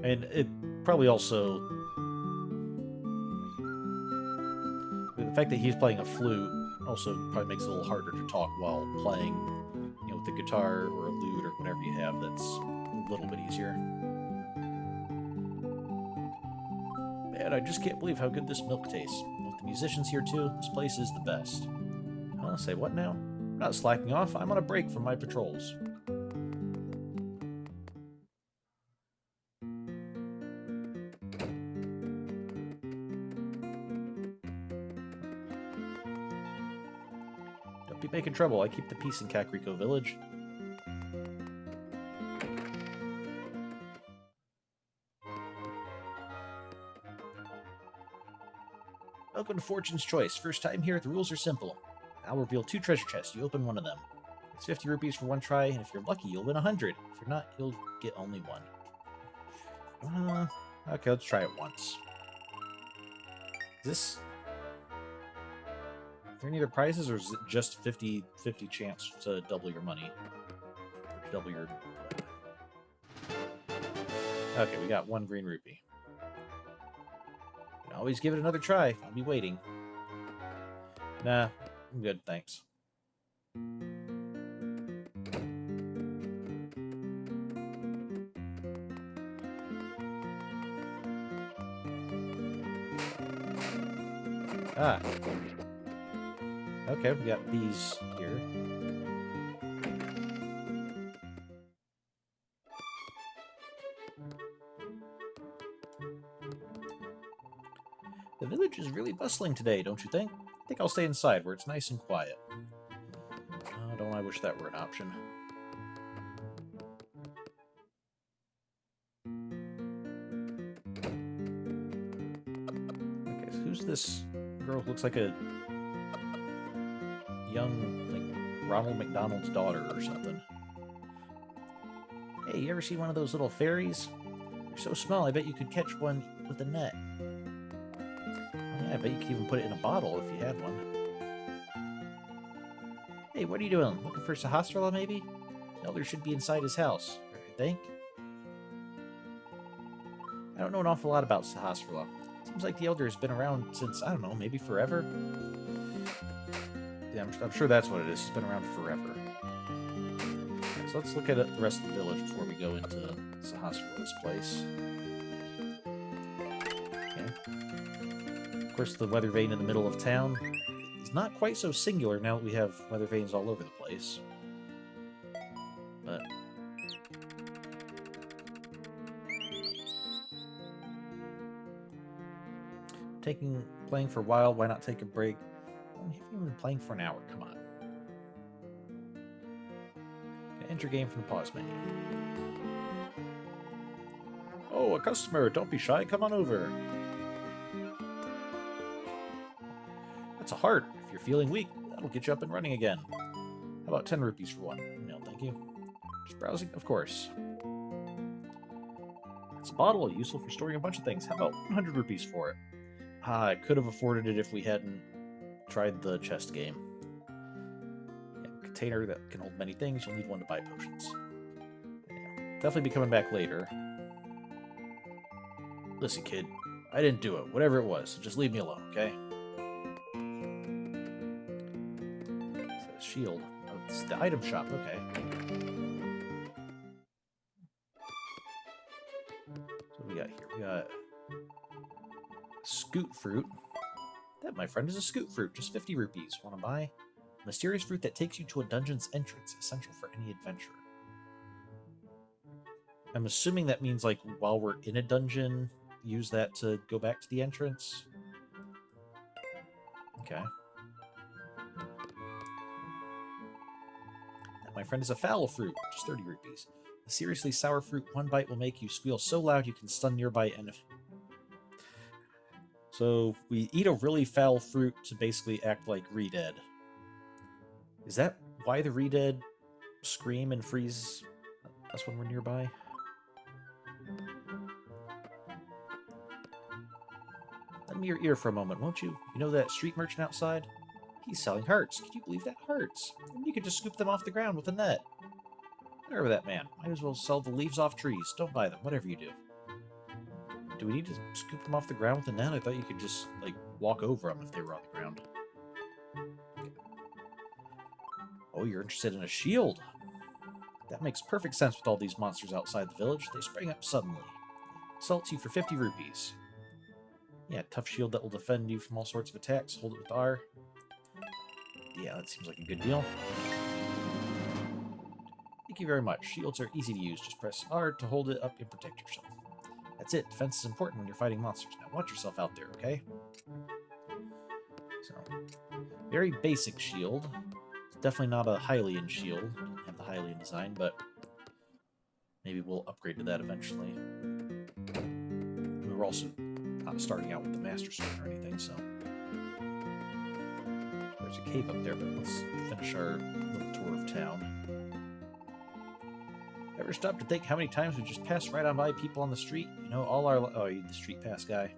And it probably also... the fact that he's playing a flute also probably makes it a little harder to talk while playing, you know, with a guitar or a lute or whatever you have. That's a little bit easier. Man, I just can't believe how good this milk tastes. With the musicians here too, this place is the best. Huh? Say what now? I'm not slacking off. I'm on a break from my patrols. Don't be making trouble. I keep the peace in Kakariko Village. Welcome to Fortune's Choice. First time here, the rules are simple. I'll reveal 2 treasure chests. You open one of them. It's 50 rupees for one try, and if you're lucky, you'll win 100. If you're not, you'll get only one. Okay, let's try it once. Is there any other prizes, or is it just 50 chance to double your money? Or double your... Okay, we got 1 green rupee. You can always give it another try. I'll be waiting. Nah, I'm good, thanks. Ah. Okay, we got these here. The village is really bustling today, don't you think? I think I'll stay inside where it's nice and quiet. Don't I wish that were an option? Okay, so who's this girl who looks like a young, like, Ronald McDonald's daughter or something? Hey, you ever see one of those little fairies? They're so small, I bet you could catch one with a net. Yeah, I bet you could even put it in a bottle if you had one. Hey, what are you doing? Looking for Sahasrara, maybe? The elder should be inside his house, I think. I don't know an awful lot about Sahasrara. Seems like the elder has been around since, I don't know, maybe forever? Yeah, I'm sure that's what it is. He's been around forever. Okay, so let's look at the rest of the village before we go into Sahasrara's place. Okay. Of course, the weather vane in the middle of town is not quite so singular now that we have weather vanes all over the place. But playing for a while, why not take a break? We haven't even been playing for an hour, come on. Okay, enter game from the pause menu. Oh, a customer, don't be shy, come on over. That's a heart. If you're feeling weak, that'll get you up and running again. How about 10 rupees for one? No, thank you. Just browsing? Of course. It's a bottle, useful for storing a bunch of things. How about 100 rupees for it? Ah, I could have afforded it if we hadn't tried the chest game. Yeah, a container that can hold many things. You'll need one to buy potions. Yeah, definitely be coming back later. Listen, kid. I didn't do it. Whatever it was. So just leave me alone, okay? It's a shield. Oh, it's the item shop. Okay. So what we got here? We got scoot fruit. That, my friend, is a scoot fruit. Just 50 rupees. Want to buy? Mysterious fruit that takes you to a dungeon's entrance. Essential for any adventure. I'm assuming that means, like, while we're in a dungeon, use that to go back to the entrance. Okay. That, my friend, is a foul fruit. Just 30 rupees. A seriously sour fruit. One bite will make you squeal so loud you can stun nearby enemies. So we eat a really foul fruit to basically act like Re-Dead. Is that why the Re-Dead scream and freeze us when we're nearby? Lend me your ear for a moment, won't you? You know that street merchant outside? He's selling hearts. Can you believe that? Hearts. You could just scoop them off the ground with a net. Whatever that man. Might as well sell the leaves off trees. Don't buy them, whatever you do. Do we need to scoop them off the ground with a net? I thought you could just, like, walk over them if they were on the ground. Oh, you're interested in a shield. That makes perfect sense with all these monsters outside the village. They spring up suddenly. Sell it to you for 50 rupees. Yeah, tough shield that will defend you from all sorts of attacks. Hold it with R. Yeah, that seems like a good deal. Thank you very much. Shields are easy to use. Just press R to hold it up and protect yourself. That's it. Defense is important when you're fighting monsters. Now watch yourself out there, okay? So, very basic shield. It's definitely not a Hylian shield. Doesn't have the Hylian design, but maybe we'll upgrade to that eventually. We were also not starting out with the Master Sword or anything, so... There's a cave up there, but let's finish our little tour of town. Ever stop to think how many times we just passed right on by people on the street? You know, all our... Oh, you're the street pass guy.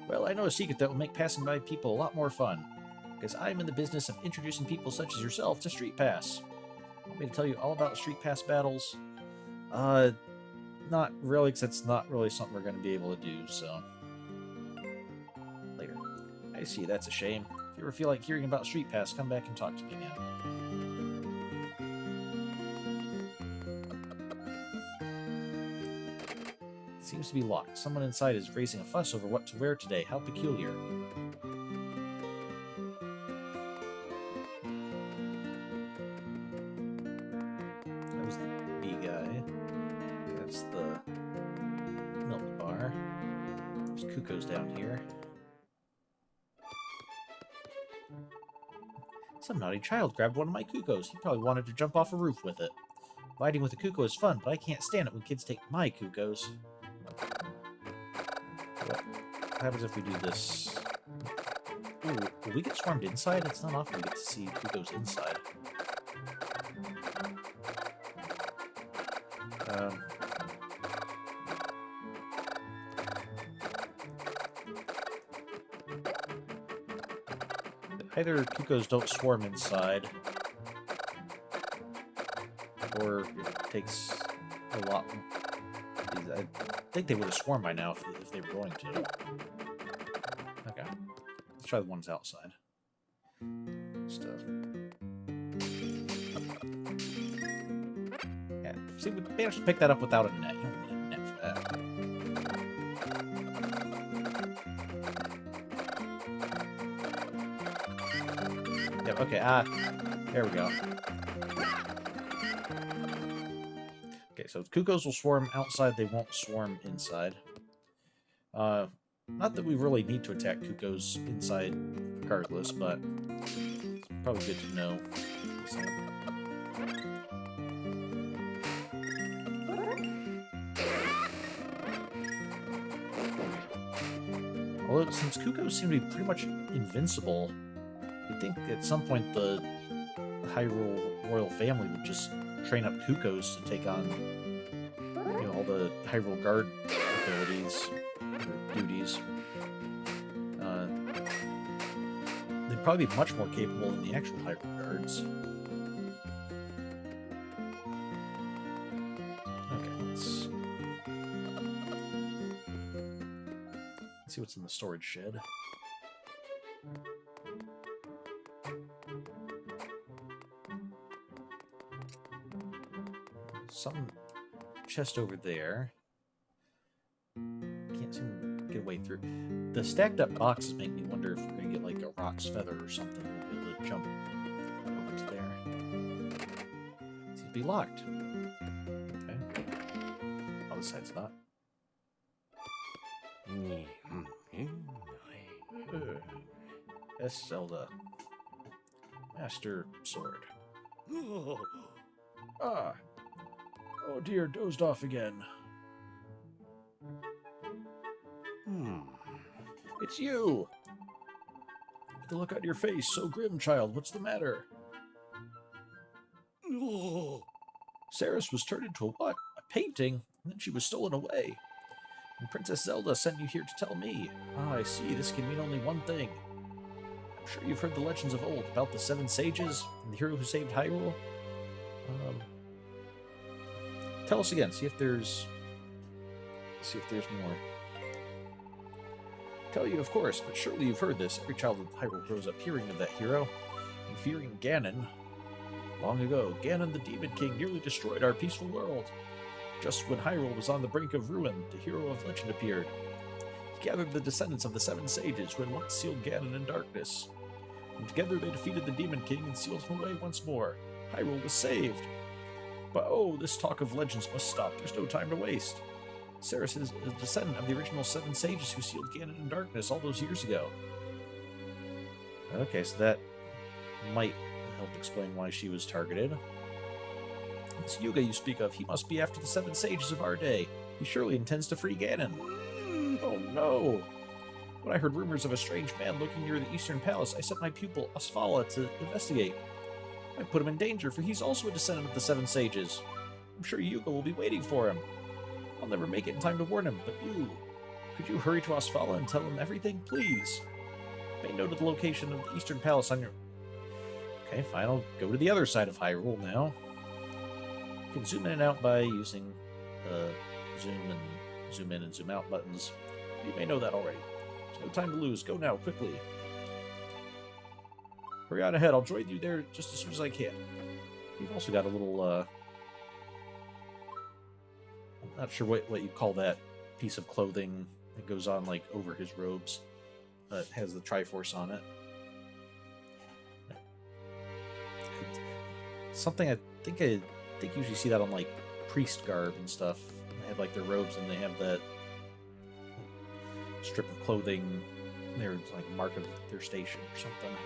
Well, I know a secret that will make passing by people a lot more fun. Because I'm in the business of introducing people such as yourself to Street Pass. Want me to tell you all about Street Pass battles? Not really, because that's not really something we're going to be able to do, so... Later. I see, that's a shame. If you ever feel like hearing about Street Pass, come back and talk to me again. It seems to be locked. Someone inside is raising a fuss over what to wear today. How peculiar. That was the B guy. That's the milk bar. There's Kuko's down here. Some naughty child grabbed one of my Kukos. He probably wanted to jump off a roof with it. Riding with a Kuko is fun, but I can't stand it when kids take my Kukos. What happens if we do this? Ooh, will we get swarmed inside? It's not often we get to see Kukos inside. Either Kukos don't swarm inside, or it takes a lot. I think they would have swarmed by now if they were going to. Okay. Let's try the ones outside. Stuff. Yeah, see, we managed to pick that up without a net. You don't need a net for that. Yep, okay, there we go. Okay, so Kukos will swarm outside, they won't swarm inside. Not that we really need to attack Kukos inside regardless, but it's probably good to know. So. Although, since Kukos seem to be pretty much invincible, you'd think at some point the Hyrule royal family would just train up Kukos to take on, you know, all the Hyrule Guard abilities, or duties. They'd probably be much more capable than the actual Hyrule Guards. Okay, let's see what's in the storage shed. Some chest over there. Can't seem to get a way through. The stacked up boxes make me wonder if we're going to get like a Rock's Feather or something. We'll be able to jump over to there. Seems to be locked. Okay. Other side's not. Yes, Zelda. Master Sword. Ah. Oh dear, dozed off again. It's you! The look on your face, so grim, child. What's the matter? Saris was turned into a what? A painting? And then she was stolen away. And Princess Zelda sent you here to tell me. Ah, I see. This can mean only one thing. I'm sure you've heard the legends of old about the 7 sages and the hero who saved Hyrule. Tell us again. See if there's more. Tell you, of course, but surely you've heard this. Every child of Hyrule grows up hearing of that hero and fearing Ganon. Long ago, Ganon the Demon King nearly destroyed our peaceful world. Just when Hyrule was on the brink of ruin, the hero of legend appeared. He gathered the descendants of the 7 sages who had once sealed Ganon in darkness. And together they defeated the Demon King and sealed him away once more. Hyrule was saved. But oh, this talk of legends must stop. There's no time to waste. Ceres is a descendant of the original 7 sages who sealed Ganon in darkness all those years ago. Okay, so that might help explain why she was targeted. This Yuga you speak of, he must be after the 7 sages of our day. He surely intends to free Ganon. Oh no! When I heard rumors of a strange man lurking near the Eastern Palace, I sent my pupil, Asfala, to investigate. I put him in danger, for he's also a descendant of the 7 sages. I'm sure Yuga will be waiting for him. I'll never make it in time to warn him, but could you hurry to Asfala and tell him everything, please? Make note of the location of the Eastern Palace on your... Okay, fine, I'll go to the other side of Hyrule now. You can zoom in and out by using zoom in and zoom out buttons. You may know that already. There's no time to lose. Go now, quickly. Hurry on ahead. I'll join you there just as soon as I can. We've also got a little, I'm not sure what you call that piece of clothing that goes on, like, over his robes. It has the Triforce on it. Something I think you usually see that on, like, priest garb and stuff. They have, like, their robes and they have that strip of clothing. There's, like, a mark of their station or something.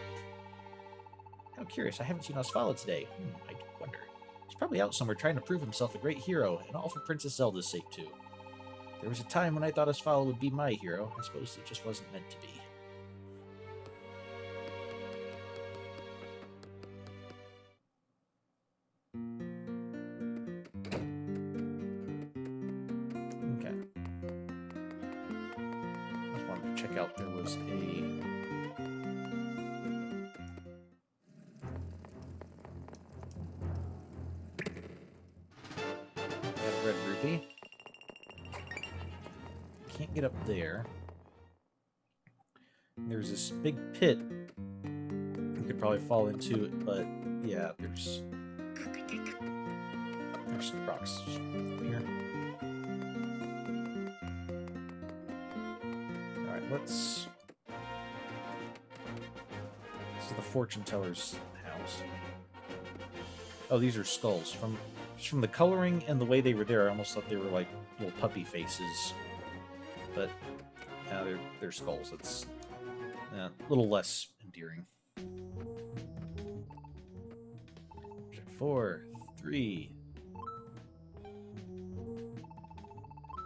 How curious, I haven't seen Asfala today. I do wonder. He's probably out somewhere trying to prove himself a great hero, and all for Princess Zelda's sake, too. There was a time when I thought Asfala would be my hero. I suppose it just wasn't meant to be. Okay. I just wanted to check out, there was a... red rupee. Can't get up there. There's this big pit you could probably fall into it, but yeah, there's some rocks here. Alright, let's... This is the fortune teller's house. Oh, these are skulls. From the coloring and the way they were there, I almost thought they were like little puppy faces. But now they're skulls. It's a little less endearing. 4, 3.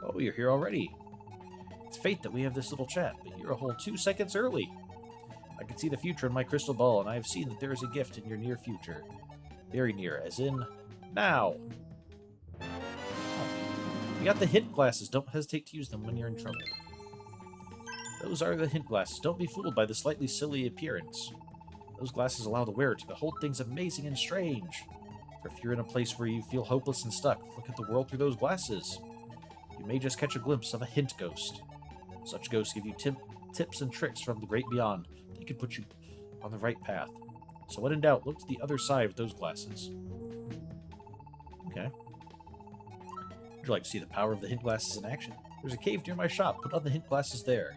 Oh, you're here already. It's fate that we have this little chat, but you're a whole 2 seconds early. I can see the future in my crystal ball, and I have seen that there is a gift in your near future. Very near, as in... now! You got the hint glasses. Don't hesitate to use them when you're in trouble. Those are the hint glasses. Don't be fooled by the slightly silly appearance. Those glasses allow the wearer to behold things amazing and strange. For if you're in a place where you feel hopeless and stuck, look at the world through those glasses. You may just catch a glimpse of a hint ghost. Such ghosts give you tips and tricks from the great beyond. They can put you on the right path. So when in doubt, look to the other side with those glasses. Okay. Would you like to see the power of the hint glasses in action? There's a cave near my shop. Put on the hint glasses there.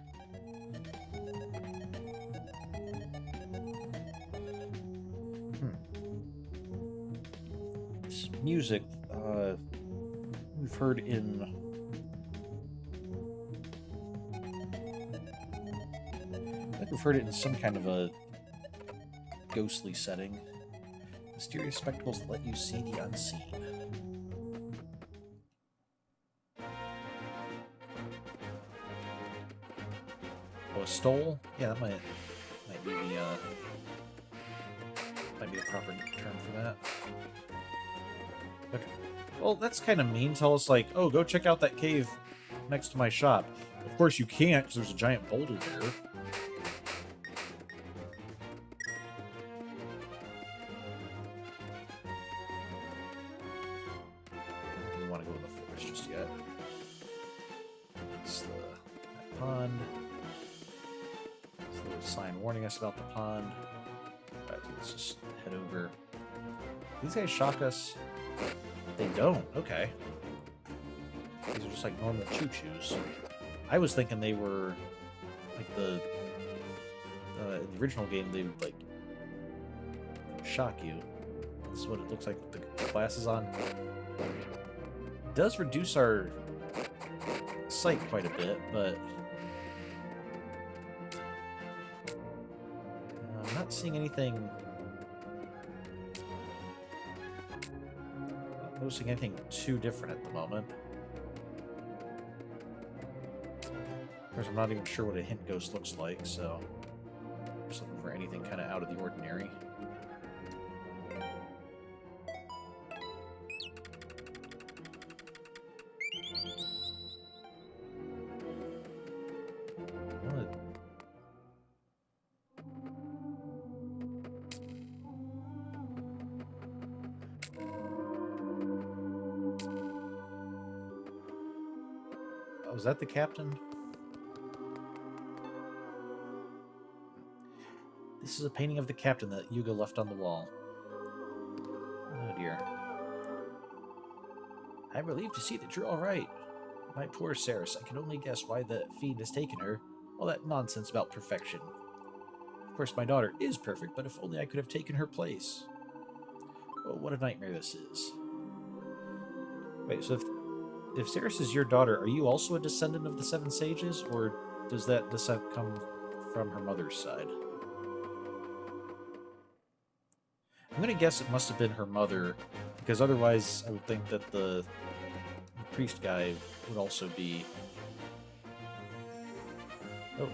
This music, we've heard in... I think we've heard it in some kind of a ghostly setting. Mysterious spectacles that let you see the unseen. Oh, a stole? Yeah, that might be the proper term for that. Okay. Well, that's kind of mean. Tell us, like, oh, go check out that cave next to my shop. Of course you can't, because there's a giant boulder there. Don't want to go to the forest just yet. It's that pond. There's a little sign warning us about the pond. Alright, let's just head over. These guys shock us. They don't. Okay. These are just like normal choo-choos. I was thinking they were like in the original game they would like shock you. That's what it looks like with the glasses on. It does reduce our sight quite a bit, but I'm not seeing anything. Not noticing anything too different at the moment. Of course, I'm not even sure what a hint ghost looks like, so I'm just looking for anything kind of out of the ordinary. Oh, is that the captain? This is a painting of the captain that Yuga left on the wall. Oh dear. I'm relieved to see that you're all right. My poor Ceres, I can only guess why the fiend has taken her. All that nonsense about perfection. Of course, my daughter is perfect, but if only I could have taken her place. Oh, what a nightmare this is. Wait, so if Ceres is your daughter, are you also a descendant of the Seven Sages, or does that descent come from her mother's side? I'm going to guess it must have been her mother, because otherwise I would think that the priest guy would also be... Oh.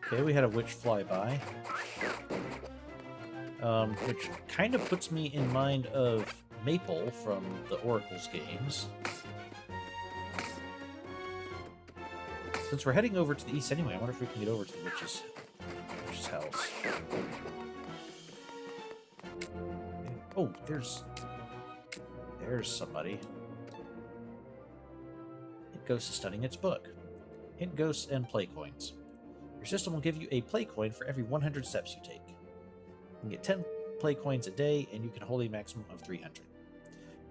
Okay, we had a witch fly by. Which kind of puts me in mind of Maple from the Oracle's games. Since we're heading over to the east anyway, I wonder if we can get over to the witch's house. Oh, there's somebody. Hint Ghost is studying its book. Hint Ghosts and Play Coins. Your system will give you a Play Coin for every 100 steps you take. You can get 10 Play Coins a day, and you can hold a maximum of 300. If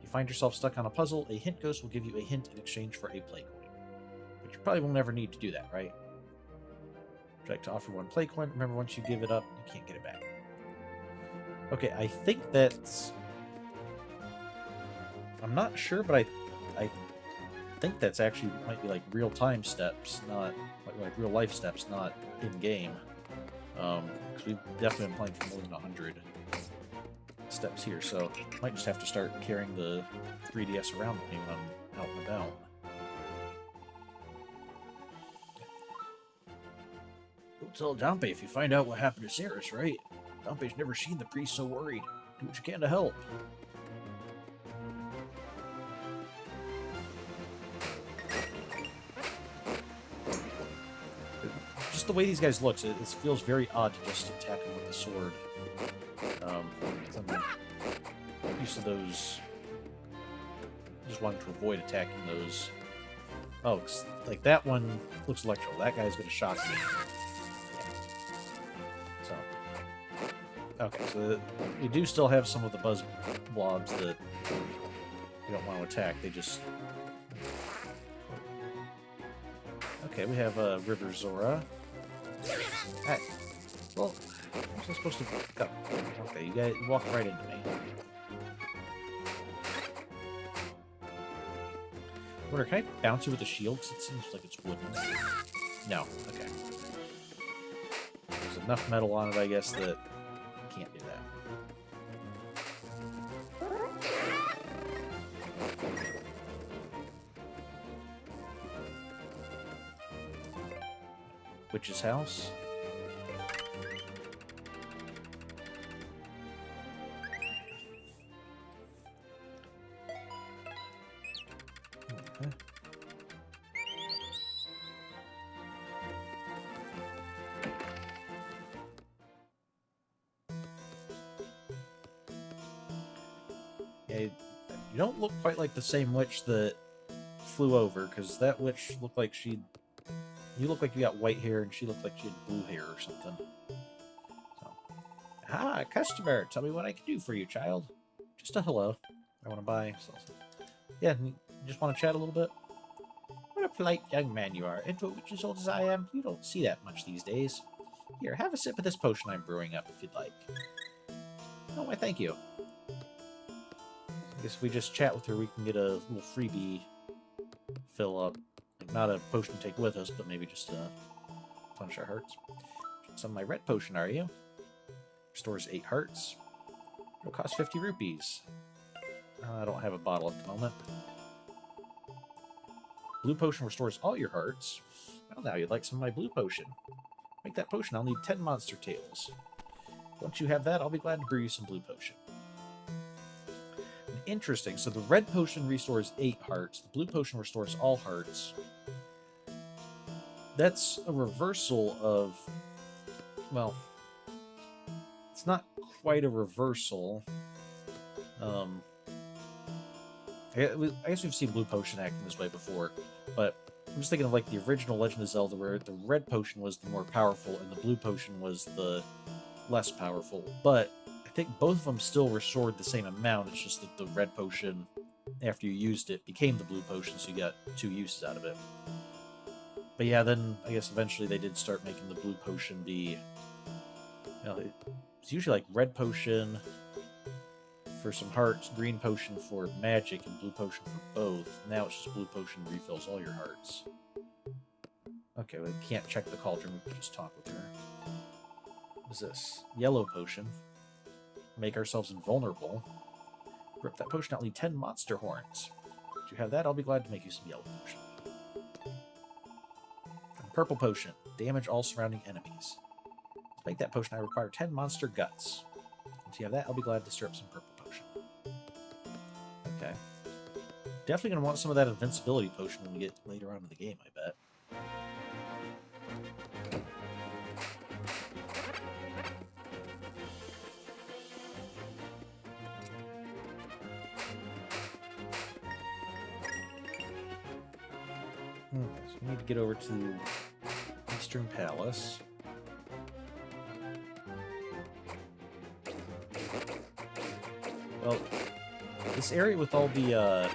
you find yourself stuck on a puzzle, a Hint Ghost will give you a hint in exchange for a Play Coin. But you probably will never need to do that, right? Would you like to offer one Play Coin? Remember, once you give it up, you can't get it back. Okay, I think that's... I'm not sure, but I think that's actually might be like real-time steps, not like real-life steps, not in-game. Because we've definitely been playing for more than 100 steps here, so I might just have to start carrying the 3DS around with me when I'm out and about. Don't tell Dompe if you find out what happened to Ceres, right? Dompe's never seen the priest so worried. Do what you can to help. Just the way these guys look, it feels very odd to just attack them with a sword. I'm used to those. Just wanting to avoid attacking those. Oh, like that one looks electrical. That guy's gonna shock me. Yeah. So, okay, so we do still have some of the buzz blobs that we don't want to attack. They just. Okay, we have River Zora. Hey, well, I'm just supposed to go. Okay, you guys walk right into me. Wonder, can I bounce you with a shield? Because it seems like it's wooden. No, okay. There's enough metal on it, I guess, that I can't do that. Witch's house. Okay. Yeah, you don't look quite like the same witch that flew over, because that witch looked like she'd... You look like you got white hair, and she looked like she had blue hair or something. So, ah, customer, tell me what I can do for you, child. Just a hello. I want to buy. So, yeah, you just want to chat a little bit? What a polite young man you are, and for which as old as I am, you don't see that much these days. Here, have a sip of this potion I'm brewing up, if you'd like. Oh, why, thank you. I guess if we just chat with her, we can get a little freebie fill up. Like, not a potion to take with us, but maybe just to replenish our hearts. Some of my red potion, are you? Restores 8 hearts. It'll cost 50 rupees. I don't have a bottle at the moment. Blue potion restores all your hearts. Well, now you'd like some of my blue potion. Make that potion, I'll need 10 monster tails. Once you have that, I'll be glad to brew you some blue potion. Interesting. So the red potion restores 8 hearts. The blue potion restores all hearts. That's a reversal of... Well, it's not quite a reversal. I guess we've seen blue potion acting this way before, but I'm just thinking of like the original Legend of Zelda, where the red potion was the more powerful and the blue potion was the less powerful. But I think both of them still restored the same amount. It's just that the red potion, after you used it, became the blue potion, so you got 2 uses out of it. But yeah, then I guess eventually they did start making the blue potion be... You know, it's usually like red potion for some hearts, green potion for magic, and blue potion for both. Now it's just blue potion refills all your hearts. Okay, we can't check the cauldron, we can just talk with her. What is this? Yellow potion. Make ourselves invulnerable. Rip that potion out, need 10 monster horns. If you have that, I'll be glad to make you some yellow potion. And purple potion. Damage all surrounding enemies. To make that potion, I require 10 monster guts. Once you have that, I'll be glad to stir up some purple potion. Okay. Definitely going to want some of that invincibility potion when we get later on in the game, I bet. So we need to get over to Eastern Palace. Well, this area with all the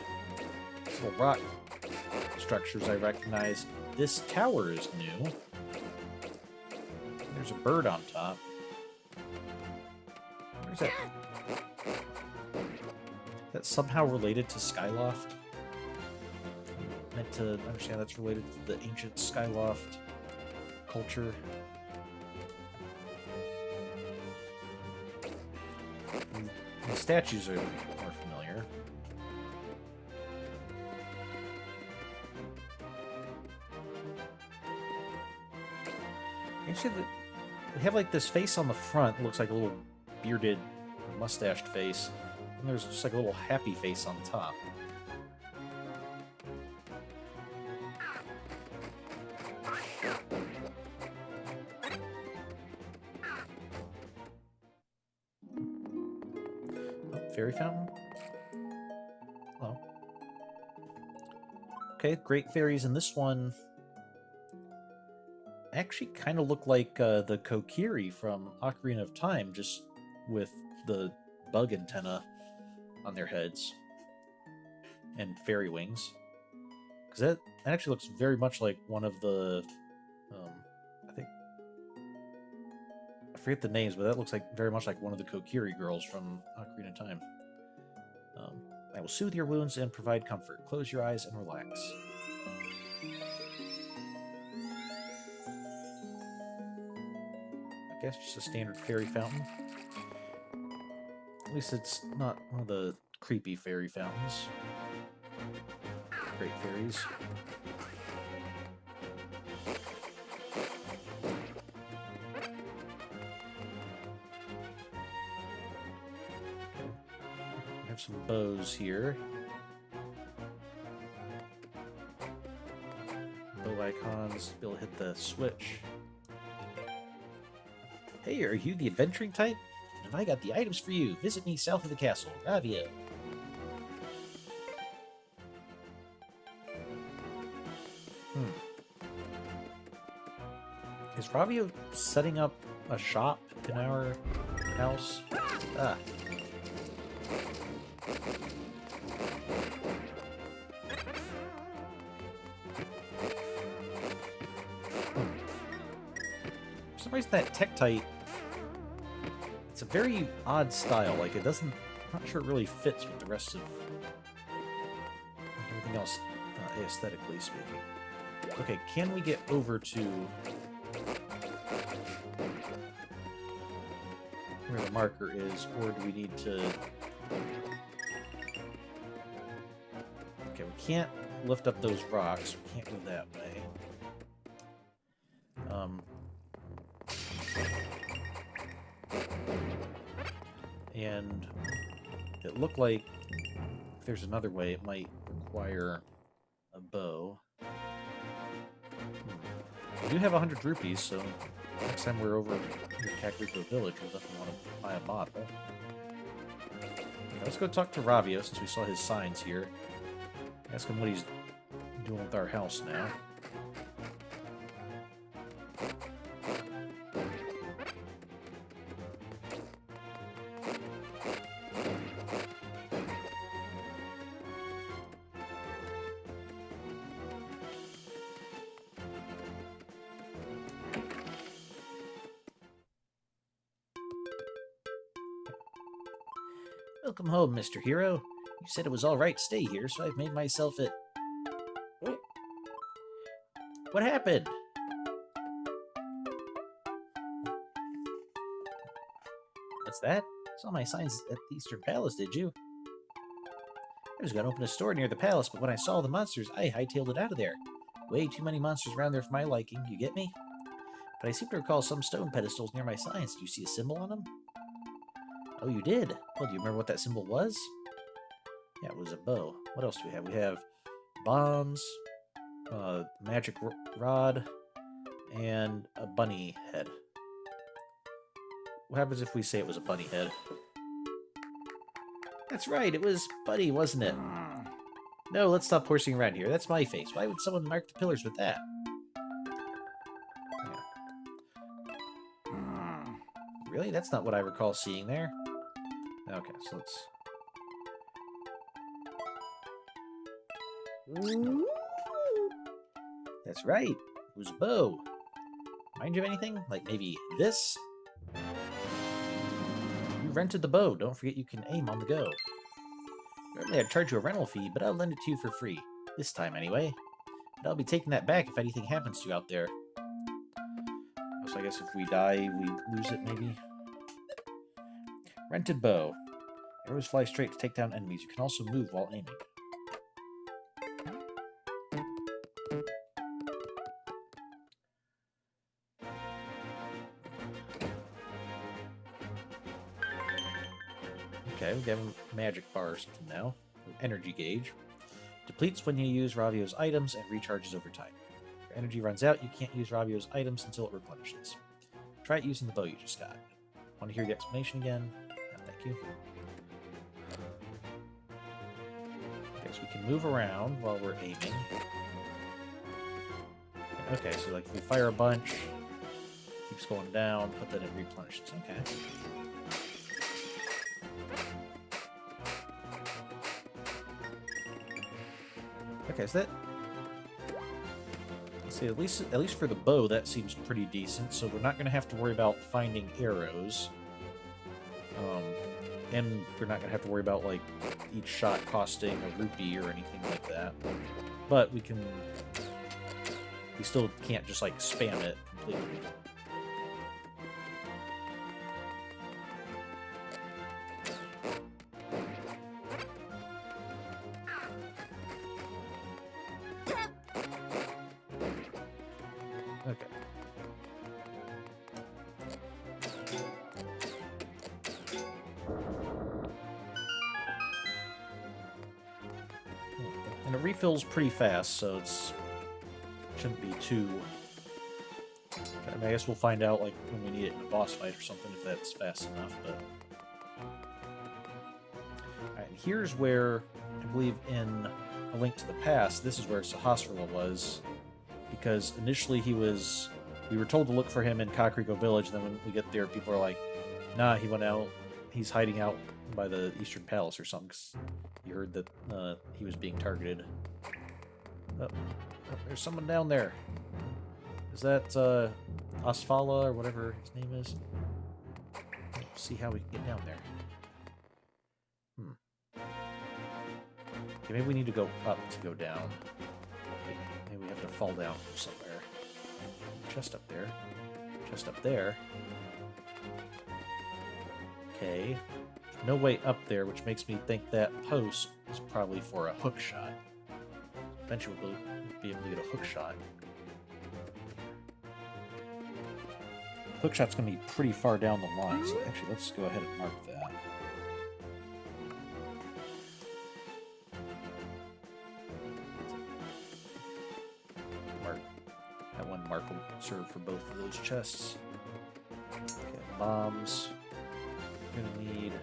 little rock structures I recognize, this tower is new. There's a bird on top. Where's that? That's somehow related to Skyloft. I'm meant to understand that's related to the ancient Skyloft culture. The statues are more familiar. Actually, we have like this face on the front. It looks like a little bearded, mustached face. And there's just like a little happy face on top. Fairy fountain? Oh. Okay, great fairies in this one actually kind of look like the Kokiri from Ocarina of Time, just with the bug antenna on their heads and fairy wings. Because that actually looks very much like one of the... I think... I forget the names, but that looks like very much like one of the Kokiri girls from Ocarina of Time. I will soothe your wounds and provide comfort. Close your eyes and relax. I guess just a standard fairy fountain. At least it's not one of the creepy fairy fountains. Great fairies. Some bows here. Bow icons, be able to hit the switch. Hey, are you the adventuring type? Have I got the items for you? Visit me south of the castle, Ravia. Is Ravia setting up a shop in our house? Ah. some reason that Tektite, it's a very odd style. Like, it doesn't, I'm not sure it really fits with the rest of everything else, aesthetically speaking. Okay, can we get over to where the marker is, or do we need to... Okay, we can't lift up those rocks. We can't go that way. And it looked like if there's another way, it might require a bow. We do have 100 rupees, so next time we're over near Kakariko Village, we'll definitely want to buy a bottle. Okay, let's go talk to Ravio, since we saw his signs here. Ask him what he's doing with our house now. Welcome home, Mr. Hero. You said it was alright to stay here, so I've made myself at... What happened? What's that? Saw my signs at the Eastern Palace, did you? I was gonna open a store near the palace, but when I saw the monsters, I hightailed it out of there. Way too many monsters around there for my liking, you get me? But I seem to recall some stone pedestals near my signs. Do you see a symbol on them? Oh, you did? Well, do you remember what that symbol was? Yeah, it was a bow. What else do we have? We have bombs, magic rod, and a bunny head. What happens if we say it was a bunny head? That's right, it was Bunny, wasn't it? No, let's stop horsing around here. That's my face. Why would someone mark the pillars with that? Yeah. Really? That's not what I recall seeing there. Okay, so let's... That's right. It was a bow. Mind you of anything? Like maybe this? You rented the bow. Don't forget you can aim on the go. Normally I'd charge you a rental fee, but I'll lend it to you for free. This time, anyway. But I'll be taking that back if anything happens to you out there. So I guess if we die, we lose it, maybe? Rented bow. Arrows fly straight to take down enemies. You can also move while aiming. Okay, we have a magic bar or something now. Energy gauge. Depletes when you use Ravio's items and recharges over time. If your energy runs out, you can't use Ravio's items until it replenishes. Try it using the bow you just got. Want to hear the explanation again? No, thank you. Okay, so we can move around while we're aiming. Okay, so like if we fire a bunch, it keeps going down, but then it replenishes. Okay. Okay, so that... Let's see, at least for the bow, that seems pretty decent, so we're not going to have to worry about finding arrows. And we're not going to have to worry about, like, each shot costing a rupee or anything like that. But we can... We still can't just, like, spam it completely. Okay. And it refills pretty fast, so it's shouldn't be too... I mean, I guess we'll find out like when we need it in a boss fight or something, if that's fast enough, but... Alright, and here's where, I believe in A Link to the Past, this is where Sahasrara was, because initially we were told to look for him in Kakariko Village, and then when we get there, people are like, nah, he went out, he's hiding out by the Eastern Palace or something, 'cause you heard that he was being targeted. Oh, there's someone down there. Is that Asfala, or whatever his name is. Let's see how we can get down there. Okay, maybe we need to go up to go down. Maybe we have to fall down from somewhere. Chest up there. Chest up there. Okay. No way up there, which makes me think that post is probably for a hook shot. Eventually we'll be able to get a hook shot. Hook shot's going to be pretty far down the line, so actually let's go ahead and mark that. That one mark will serve for both of those chests. Okay, bombs. We're going to need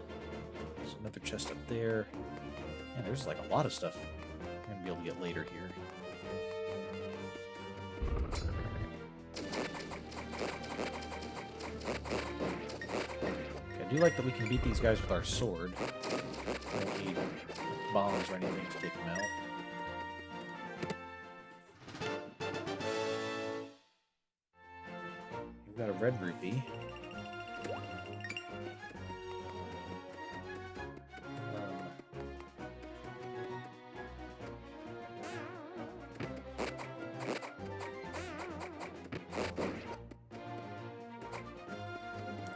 another chest up there. And there's like a lot of stuff we're going to be able to get later here. I do like that we can beat these guys with our sword. We don't need bombs or anything to take them out. We've got a red rupee.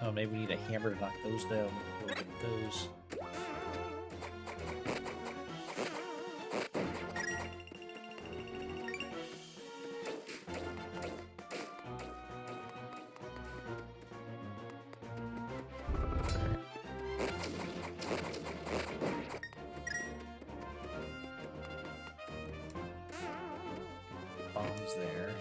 Oh, maybe we need a hammer to knock those down. We'll get those. Bombs there.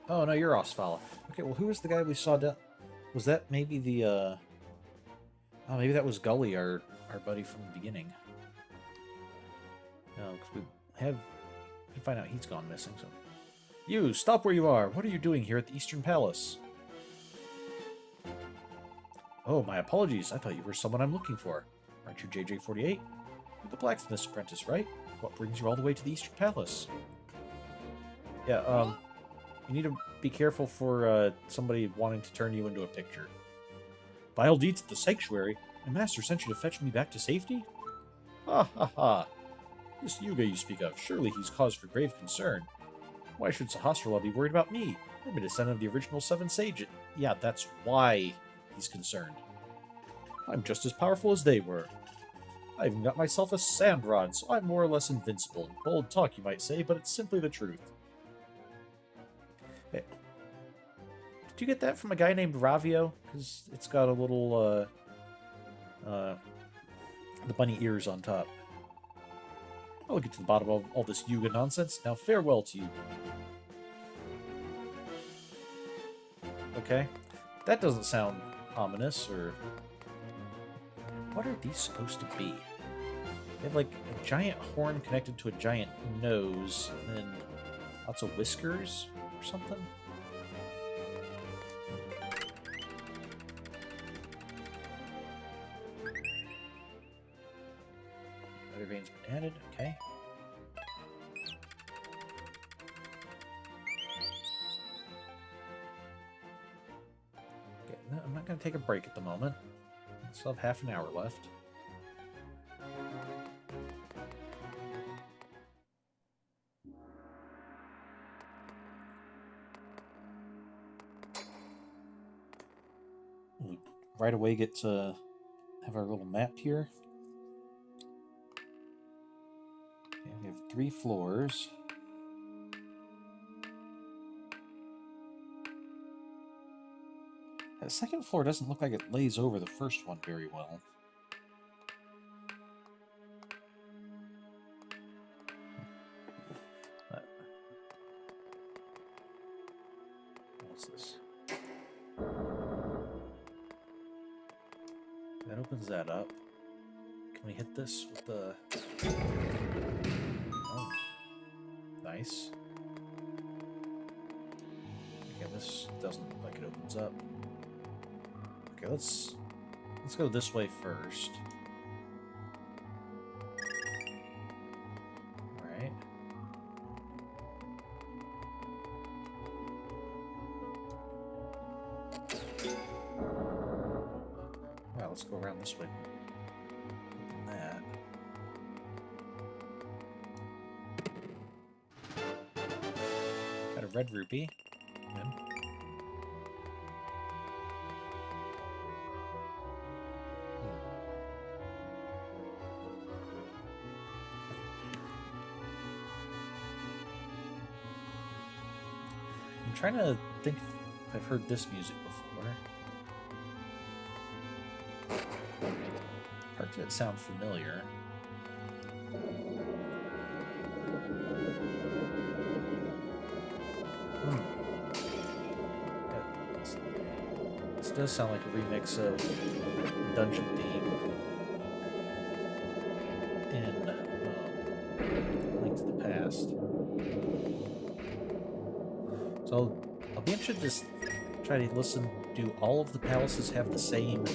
Oh, no, you're Osfala. Okay, well, who was the guy we saw down... Was that maybe the, Oh, maybe that was Gully, our buddy from the beginning. No, because we can find out he's gone missing, so... You, stop where you are! What are you doing here at the Eastern Palace? Oh, my apologies. I thought you were someone I'm looking for. Aren't you JJ48? You're the blacksmith's apprentice, right? What brings you all the way to the Eastern Palace? Yeah, you need to be careful for somebody wanting to turn you into a picture. Vile deeds at the sanctuary? My master sent you to fetch me back to safety? Ha ha ha. This Yuga you speak of, surely he's cause for grave concern. Why should Sahasrara be worried about me? I'm a descendant of the original Seven Sages. Yeah, that's why he's concerned. I'm just as powerful as they were. I even got myself a sand rod, so I'm more or less invincible. Bold talk, you might say, but it's simply the truth. Hey. Did you get that from a guy named Ravio? Because it's got a little, the bunny ears on top. I'll get to the bottom of all this Yuga nonsense. Now farewell to you. Okay. That doesn't sound ominous, or... What are these supposed to be? They have, like, a giant horn connected to a giant nose, and then lots of whiskers, or something? Other veins been added, okay. Okay, no, I'm not going to take a break at the moment. I still have half an hour left. We right away get to have our little map here. Okay, we have 3 floors. The second floor doesn't look like it lays over the first one very well. What's this? That opens that up. we hit this with the... Oh, nice. Okay, this doesn't look like it opens up. Okay, let's go this way first. Alright. Well, let's go around this way. Open that. Got a red rupee. Good. I'm trying to think if I've heard this music before. Parts of it sound familiar. This does sound like a remix of Dungeon Theme in Link to the Past. So I'll be interested to try to listen. Do all of the palaces have the same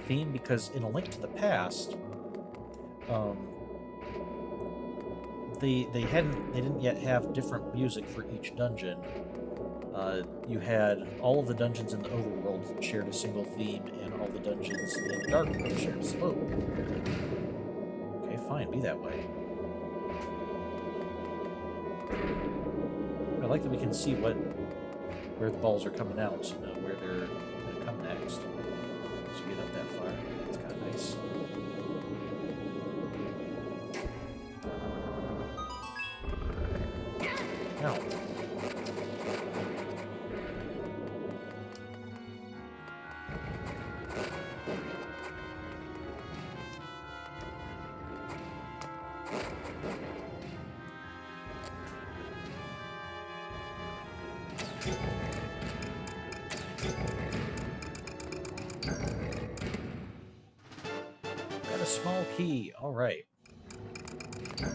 theme? Because in A Link to the Past, they didn't yet have different music for each dungeon. You had all of the dungeons in the overworld shared a single theme, and all the dungeons in the dark world shared a slope. Okay, fine, be that way. I like that we can see where the balls are coming out, so you know where they're going to come next. So you get up that far. It's kind of nice. Ow. Got a small key. All right. I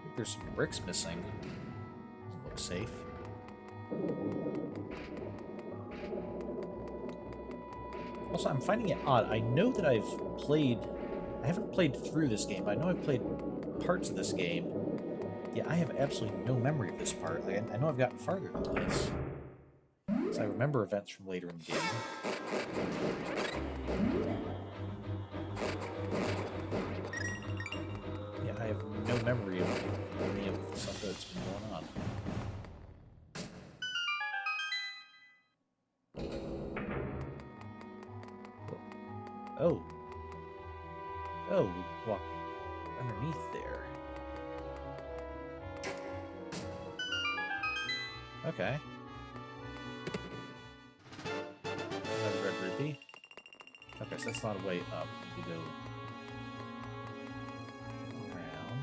think there's some bricks missing. Doesn't look safe. Also, I'm finding it odd. I know that I haven't played through this game, but I know I've played parts of this game. Yeah, I have absolutely no memory of this part. Like, I know I've gotten farther than this. So I remember events from later in the game. Yeah, I have no memory of any of the stuff that's been going on. Oh. Oh, we walk underneath there. Okay. Another red rupee. Okay, so that's not a way up. We need to go around.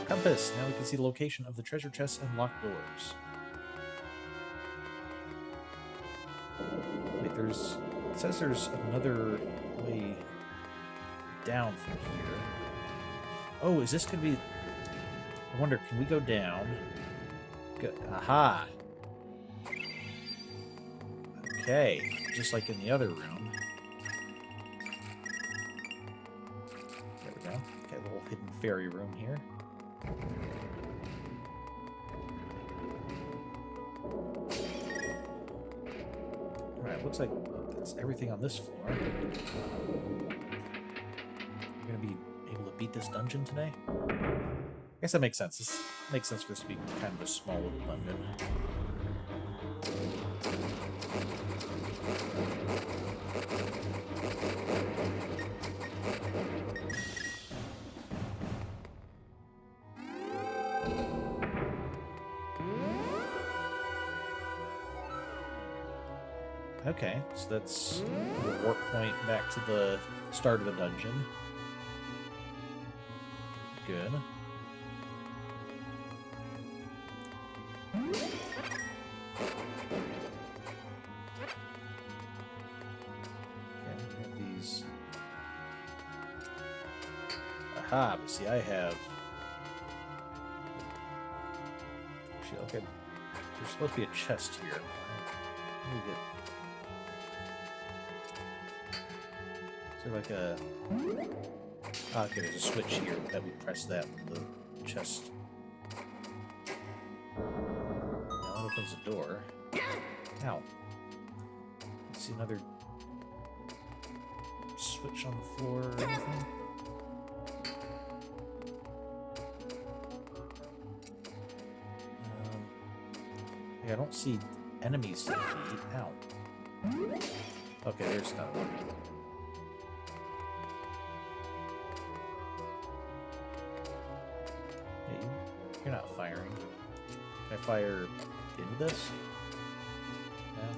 Compass! Now we can see the location of the treasure chests and locked doors. Wait, it says there's another way down from here. Oh, is this gonna be... I wonder, can we go down? Aha! Okay, just like in the other room. There we go. Okay, a little hidden fairy room here. Alright, looks like that's everything on this floor. We're gonna be able to beat this dungeon today? I guess that makes sense. This makes sense for this to be kind of a small little dungeon. Okay, so that's the warp point back to the start of the dungeon. Good. we have these. Aha, but see, I have. Actually, okay. There's supposed to be a chest here. Let me get. Is there like a. Ah, okay, there's a switch here that we press that when the chest. Now it opens the door. Ow. Let's see another switch on the floor or anything. Yeah, I don't see enemies to defeat. Ow. Okay, there's another one. Hey, you're not firing. Can I fire into this? Yeah.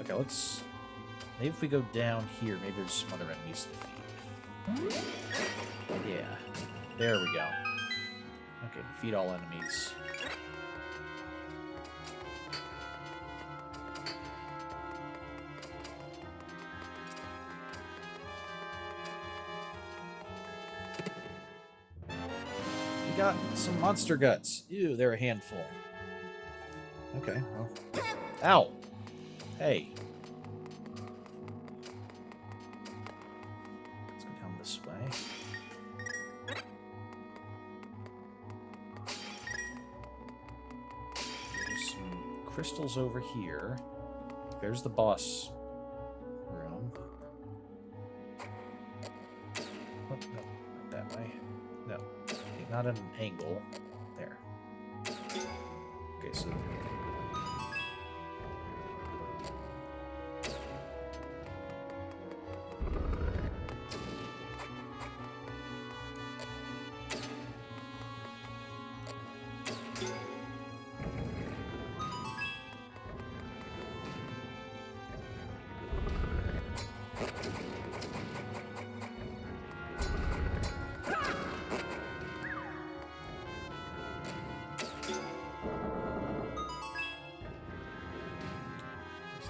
Okay, let's... Maybe if we go down here, maybe there's some other enemies to defeat. Yeah. There we go. Okay, defeat all enemies. We got some monster guts. Ew, they're a handful. Okay, well. Ow! Hey. Let's go down this way. There's some crystals over here. There's the boss room. Oh, no, not that way. No, not at an angle. There. Okay, so...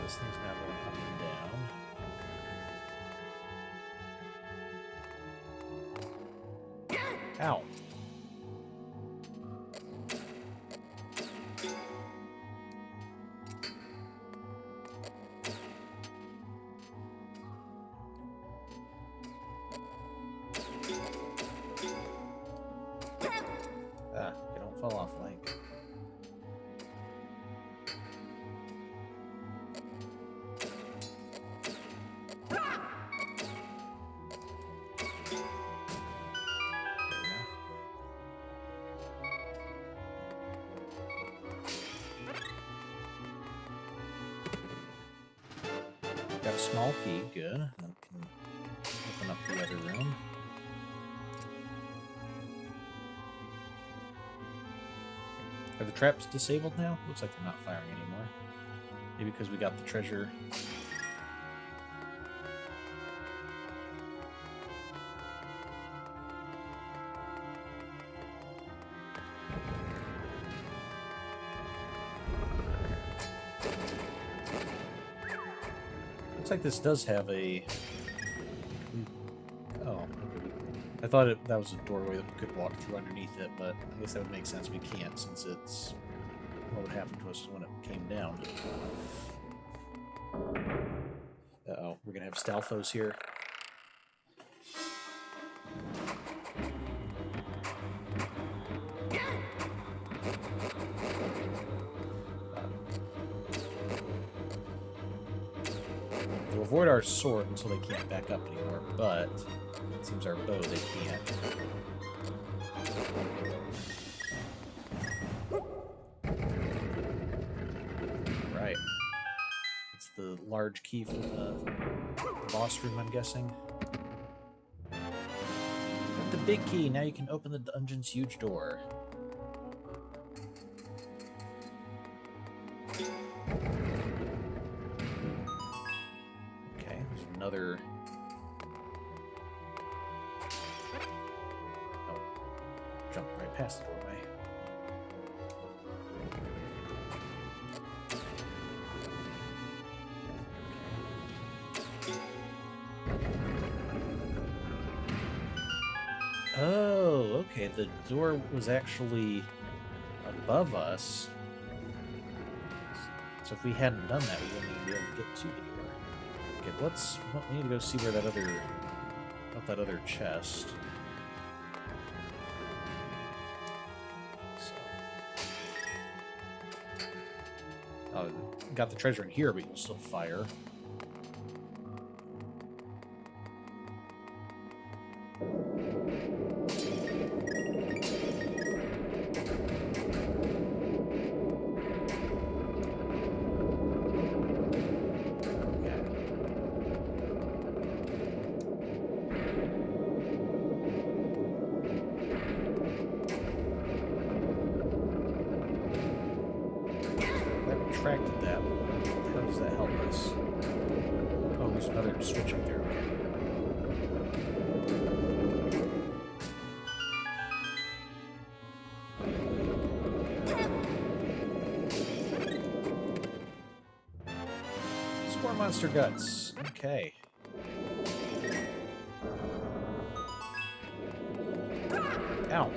this thing's now going up and down. Ow. Ah, you don't fall off, Link. Got a small key, good. Then we can open up the other room. Are the traps disabled now? Looks like they're not firing anymore. Maybe because we got the treasure. Looks like this does have a... Oh, okay. I thought that was a doorway that we could walk through underneath it, but I guess that would make sense we can't, since it's what would happen to us when it came down. Uh-oh, we're gonna have Stalfos here. They'll avoid our sword until they can't back up anymore, but it seems our bow they can't. Right. It's the large key for the boss room, I'm guessing. With the big key, now you can open the dungeon's huge door. Okay, there's another... Jump right past the doorway. Oh, okay. The door was actually above us. So if we hadn't done that, we wouldn't even be able to get to the door. Okay, we need to go see where that other chest. So, got the treasure in here, but you'll still fire. Retracted that. How does that help us? Oh, there's another switch up there. Some more monster guts. Okay. Ow.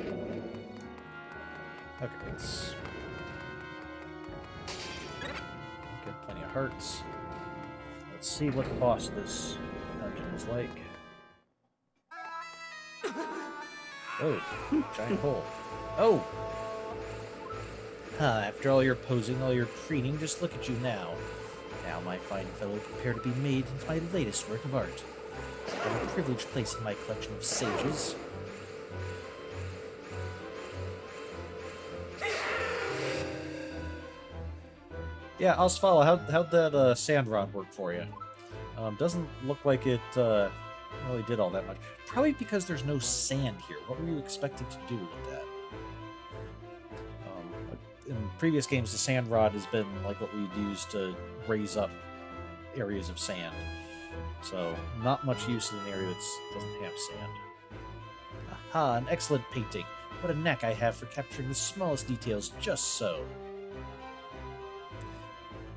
Okay, let's get plenty of hearts. Let's see what the boss of this dungeon is like. Oh, giant hole. Oh! After all your posing, all your preening, just look at you now. Now, my fine fellow, prepare to be made into my latest work of art. I have a privileged place in my collection of sages. Yeah, Osvala, how'd that sand rod work for you? Doesn't look like it really did all that much. Probably because there's no sand here. What were you expecting to do with that? In previous games, the sand rod has been like what we'd use to raise up areas of sand. So, not much use in an area that doesn't have sand. Aha, an excellent painting. What a knack I have for capturing the smallest details just so.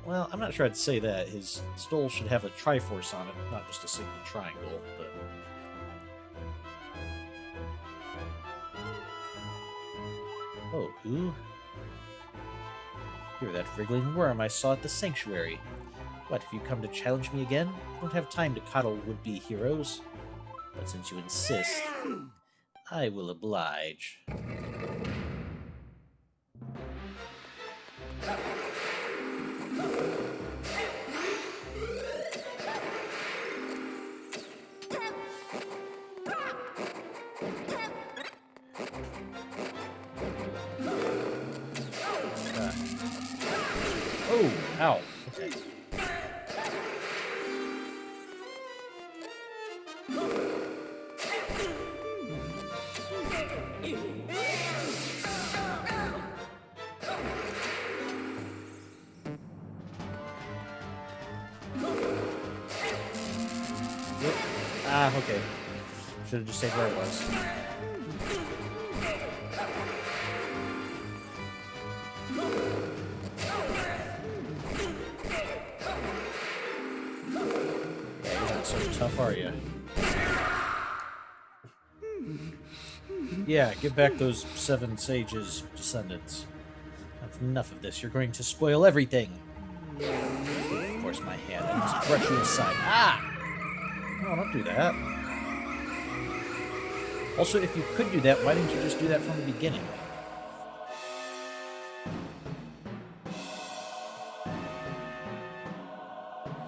Well, I'm not sure I'd say that. His stole should have a Triforce on it, not just a single triangle, but... Oh, who? You're that wriggling worm I saw at the sanctuary. What, have you come to challenge me again? I don't have time to coddle would-be heroes. But since you insist, I will oblige. Oh, ow. Okay. Yep. Ah, okay. Should have just stayed where it was. Tough, are you? Yeah, give back those 7 sages' descendants. I've enough of this. You're going to spoil everything. Of course, my hand. I must brush you aside. Ah! No, don't do that. Also, if you could do that, why didn't you just do that from the beginning?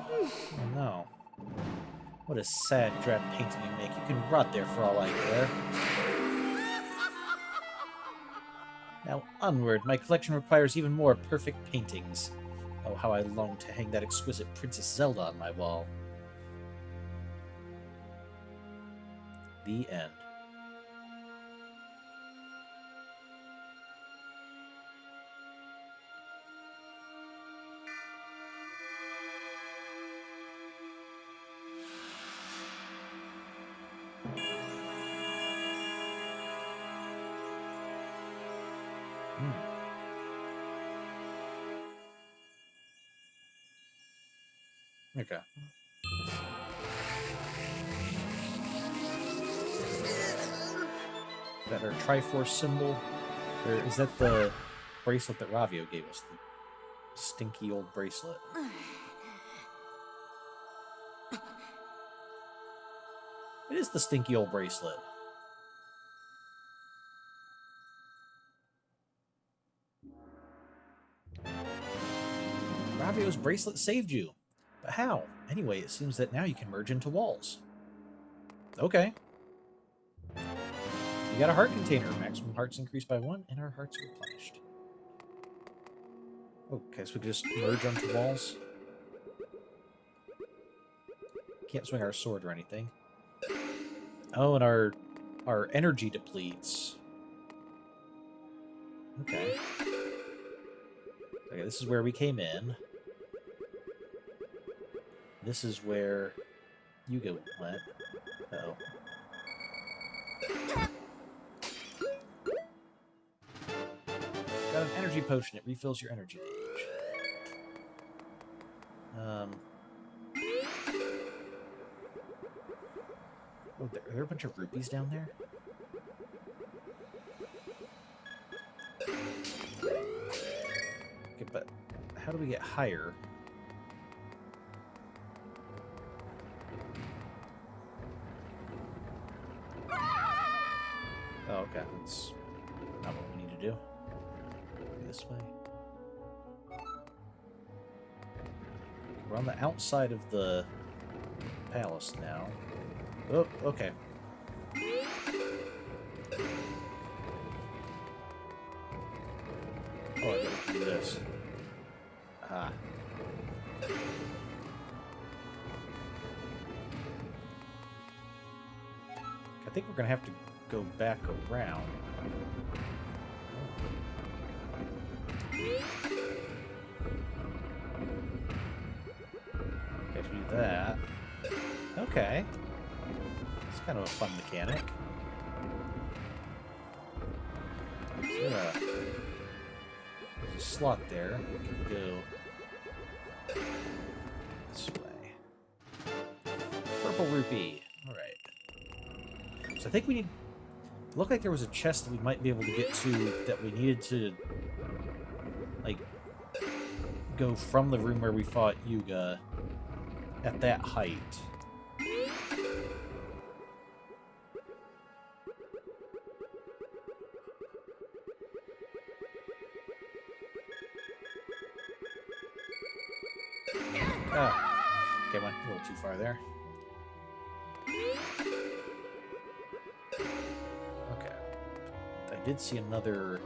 Oh, no. What a sad, drab painting you make. You can rot there for all I care. Now, onward. My collection requires even more perfect paintings. Oh, how I long to hang that exquisite Princess Zelda on my wall. The end. Okay. Is that our Triforce symbol? Or is that the bracelet that Ravio gave us? The stinky old bracelet. It is the stinky old bracelet. Ravio's bracelet saved you. But how? Anyway, it seems that now you can merge into walls. Okay. You got a heart container. Maximum hearts increased by 1, and our hearts are replenished. Okay, so we can just merge onto walls. Can't swing our sword or anything. Oh, and our energy depletes. Okay. Okay, this is where we came in. This is where Yuga went. Uh-oh. Got an energy potion. It refills your energy gauge. Oh, are there a bunch of rupees down there? Okay, but how do we get higher? Oh, okay. That's not what we need to do. This way. We're on the outside of the palace now. Oh, okay. Oh, I gotta do this. Ah. I think we're gonna have to go back around. Okay, if we do that. Okay. It's kind of a fun mechanic. There's a slot there. We can go this way. Purple rupee. Alright. So I think we need... It looked like there was a chest that we might be able to get to that we needed to, like, go from the room where we fought Yuga at that height. Oh. Okay, went a little too far there. Okay. I did see another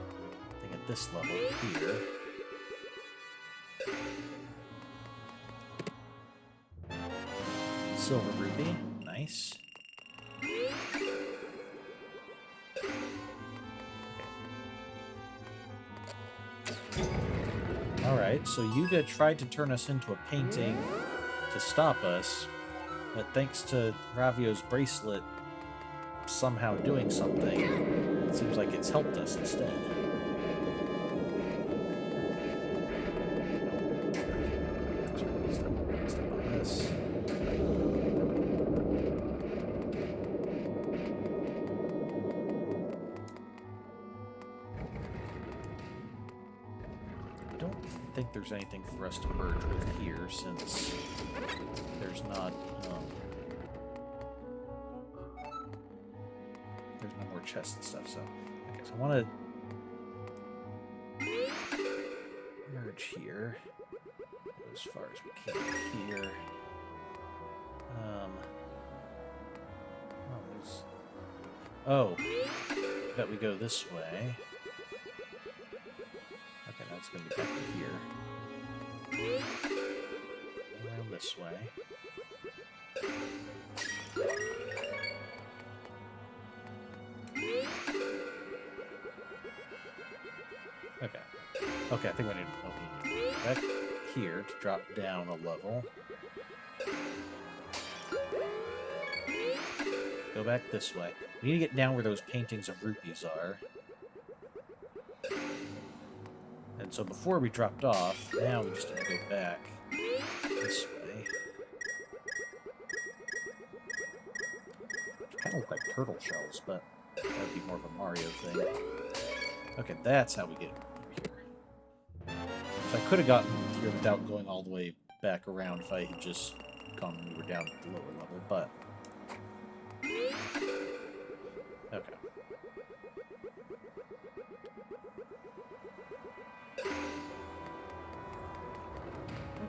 thing at this level here. Silver rupee. Nice. Alright, so Yuga tried to turn us into a painting to stop us, but thanks to Ravio's bracelet somehow doing something, it seems like it's helped us instead. Step on this. I don't think there's anything for us to merge with here, since there's not, there's no more chests and stuff, so... Okay, so I want to merge here. Go as far as we can here. Oh, there's... Oh! Bet we go this way. Okay, that's going to be back to here. Around this way. Okay. Okay, I think we need to back here to drop down a level. Go back this way. We need to get down where those paintings of rupees are. And so before we dropped off, now we just need to go back this way. look like turtle shells, but that would be more of a Mario thing. Okay, that's how we get over here. So I could have gotten here without going all the way back around if I had just gone when we were down at the lower level, but... Okay.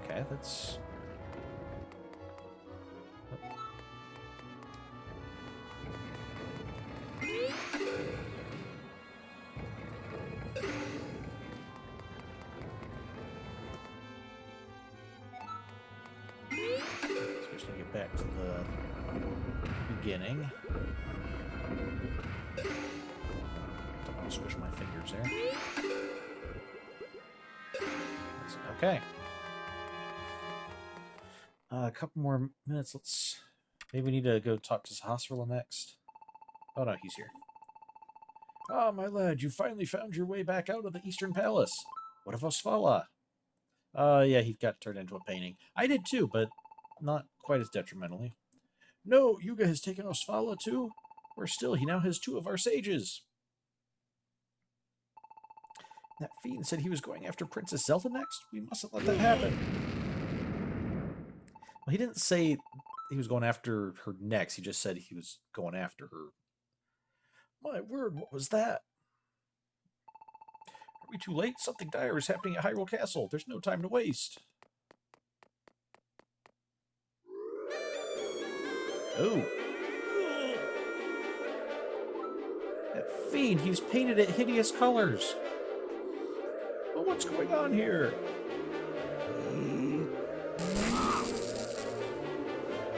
Okay, that's... Just to get back to the beginning. Don't want to squish my fingers there. Okay. A couple more minutes. Let's... Maybe we need to go talk to Sahasrahla next. Oh no, he's here. Ah, my lad, you finally found your way back out of the Eastern Palace. What of Osvala? Yeah, he got turned into a painting. I did too, but not quite as detrimentally. No, Yuga has taken Osvala too? Worse still, he now has 2 of our sages. That fiend said he was going after Princess Zelda next? We mustn't let that happen. Well, he didn't say he was going after her next. He just said he was going after her. My word, what was that? Are we too late? Something dire is happening at Hyrule Castle. There's no time to waste. Oh. That fiend, he's painted it hideous colors. Well, what's going on here?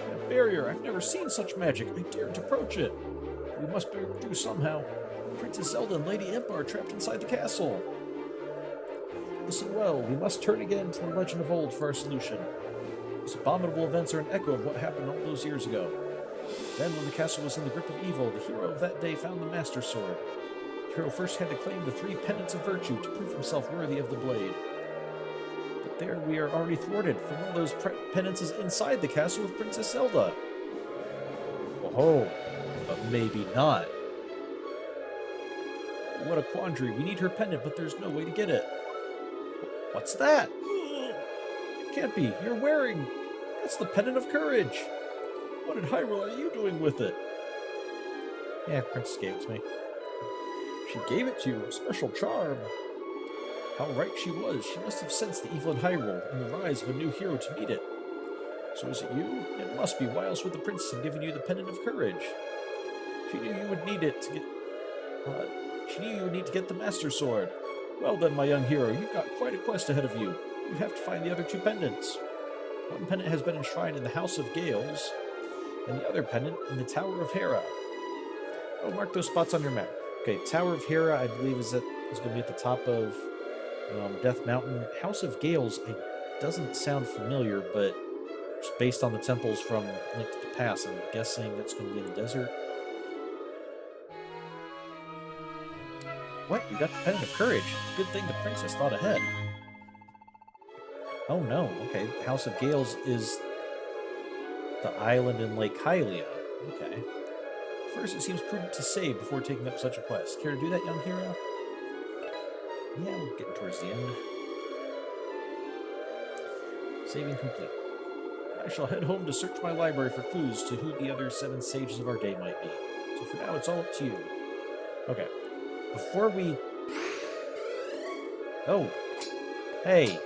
That barrier, I've never seen such magic. I dared to approach it. We must break through somehow. Princess Zelda and Lady Impa are trapped inside the castle. Listen well, we must turn again to the legend of old for our solution. These abominable events are an echo of what happened all those years ago. Then, when the castle was in the grip of evil, the hero of that day found the Master Sword. The hero first had to claim the 3 pendants of virtue to prove himself worthy of the blade. But there we are already thwarted, for one of those pendants is inside the castle with Princess Zelda. Oh, but maybe not. What a quandary. We need her pendant, but there's no way to get it. What's that? It can't be. You're wearing... That's the pendant of courage. What in Hyrule are you doing with it? Yeah, Princess gave it to me. She gave it to you, a special charm. How right she was. She must have sensed the evil in Hyrule and the rise of a new hero to meet it. So is it you? It must be. Why else would the princess have given you the pendant of courage? She knew you would need it to get... she knew you would need to get the Master Sword. Well then, my young hero, you've got quite a quest ahead of you. You have to find the other 2 pendants. One pendant has been enshrined in the House of Gales, and the other pendant in the Tower of Hera. Oh, mark those spots on your map. Okay, Tower of Hera, I believe, is going to be at the top of Death Mountain. House of Gales, it doesn't sound familiar, but just based on the temples from Link to the Past, I'm guessing that's going to be in the desert. What? You got the Pendant of Courage. Good thing the princess thought ahead. Oh no, okay. House of Gales is the island in Lake Hylia. Okay. First, it seems prudent to save before taking up such a quest. Care to do that, young hero? Yeah, we're getting towards the end. Saving complete. I shall head home to search my library for clues to who the other 7 sages of our day might be. So for now, it's all up to you. Okay. Before we... Oh. Hey.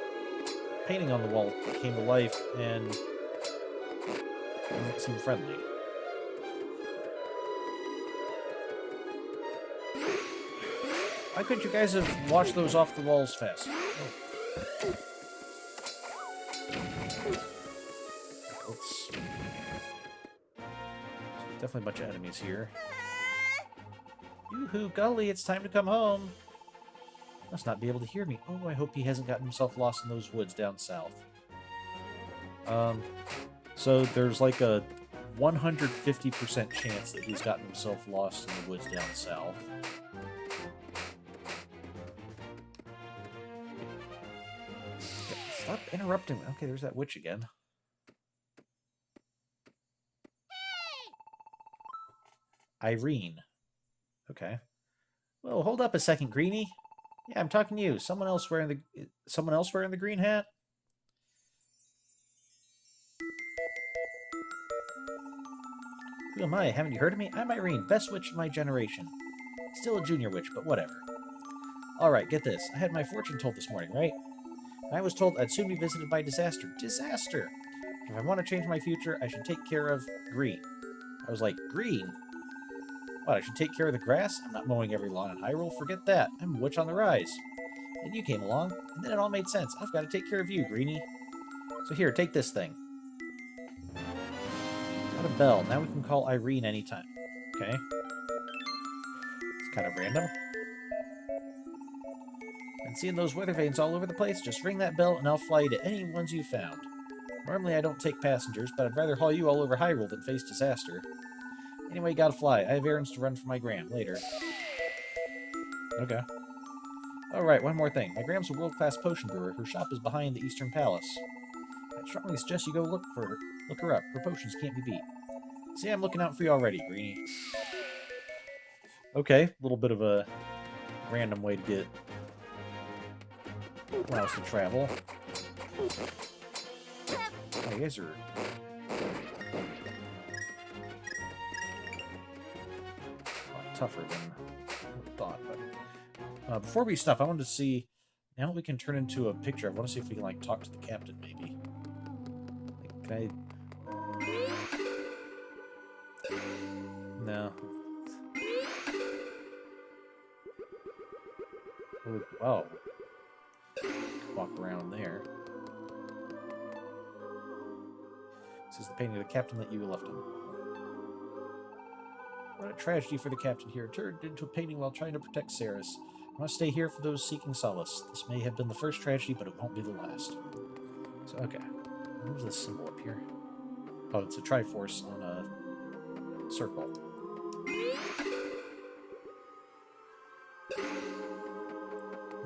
Painting on the wall came to life and... doesn't seem friendly. Why couldn't you guys have washed those off the walls fast? Oh. Let's... Definitely a bunch of enemies here. Yoo-hoo, Gully, it's time to come home. Must not be able to hear me. Oh, I hope he hasn't gotten himself lost in those woods down south. So there's like a 150% chance that he's gotten himself lost in the woods down south. Stop interrupting me. Okay, there's that witch again. Irene. Okay. Well, hold up a second, Greenie. Yeah, I'm talking to you. Someone else wearing the green hat? Who am I? Haven't you heard of me? I'm Irene, best witch of my generation. Still a junior witch, but whatever. Alright, get this. I had my fortune told this morning, right? And I was told I'd soon be visited by disaster. Disaster! If I want to change my future, I should take care of green. I was like, green? What, I should take care of the grass? I'm not mowing every lawn in Hyrule. Forget that. I'm a witch on the rise. And you came along, and then it all made sense. I've got to take care of you, Greenie. So here, take this thing. Got a bell. Now we can call Irene anytime. Okay. It's kind of random. And seeing those weather vanes all over the place, just ring that bell and I'll fly you to any ones you found. Normally I don't take passengers, but I'd rather haul you all over Hyrule than face disaster. Anyway, gotta fly. I have errands to run for my gram later. Okay. Alright, one more thing. My gram's a world-class potion brewer. Her shop is behind the Eastern Palace. I strongly suggest you go look for her. Look her up. Her potions can't be beat. See, I'm looking out for you already, Greenie. Okay, a little bit of a random way to get allow us to travel. Oh, you guys are a lot tougher than I thought. But before we stop, I wanted to see. Now we can turn into a picture. I want to see if we can like talk to the captain, maybe. Like, can I? No. Oh. Walk around there. This is the painting of the captain that you left him. What a tragedy for the captain here. Turned into a painting while trying to protect Ceres. I must stay here for those seeking solace. This may have been the first tragedy, but it won't be the last. So, okay. What is this symbol up here? Oh, it's a Triforce on a circle.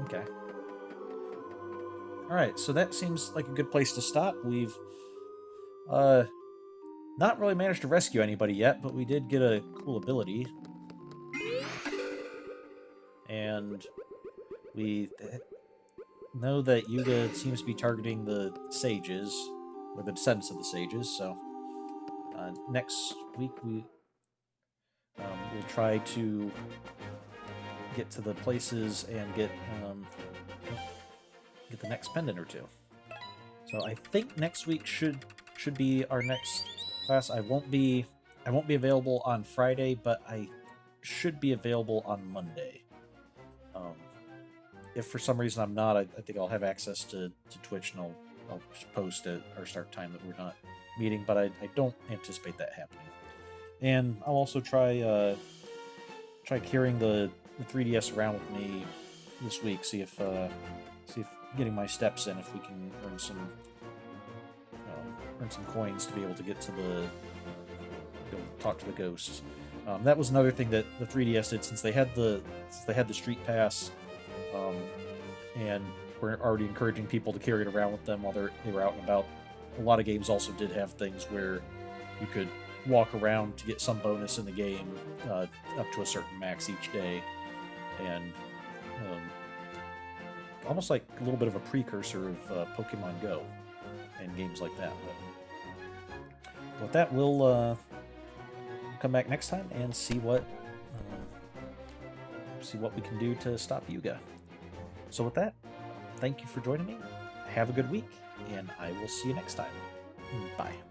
Okay. Alright, so that seems like a good place to stop. We've not really managed to rescue anybody yet, but we did get a cool ability. And we know that Yuga seems to be targeting the sages, or the descendants of the sages, so next week we'll try to get to the places and get the next pendant or two. So I think next week should be our next class. I won't be available on Friday, but I should be available on Monday. If for some reason I'm not, I think I'll have access to Twitch, and I'll post at our start time that we're not meeting, but I don't anticipate that happening. And I'll also try carrying the 3DS around with me this week, see if getting my steps in, if we can earn some coins to be able to get to talk to the ghosts. That was another thing that the 3DS did, since they had the Street Pass, and we're already encouraging people to carry it around with them while they were out and about. A lot of games also did have things where you could walk around to get some bonus in the game, up to a certain max each day, and almost like a little bit of a precursor of Pokemon Go and games like that. But with that, we'll come back next time and see what we can do to stop Yuga. So with that, thank you for joining me. Have a good week, and I will see you next time. Bye.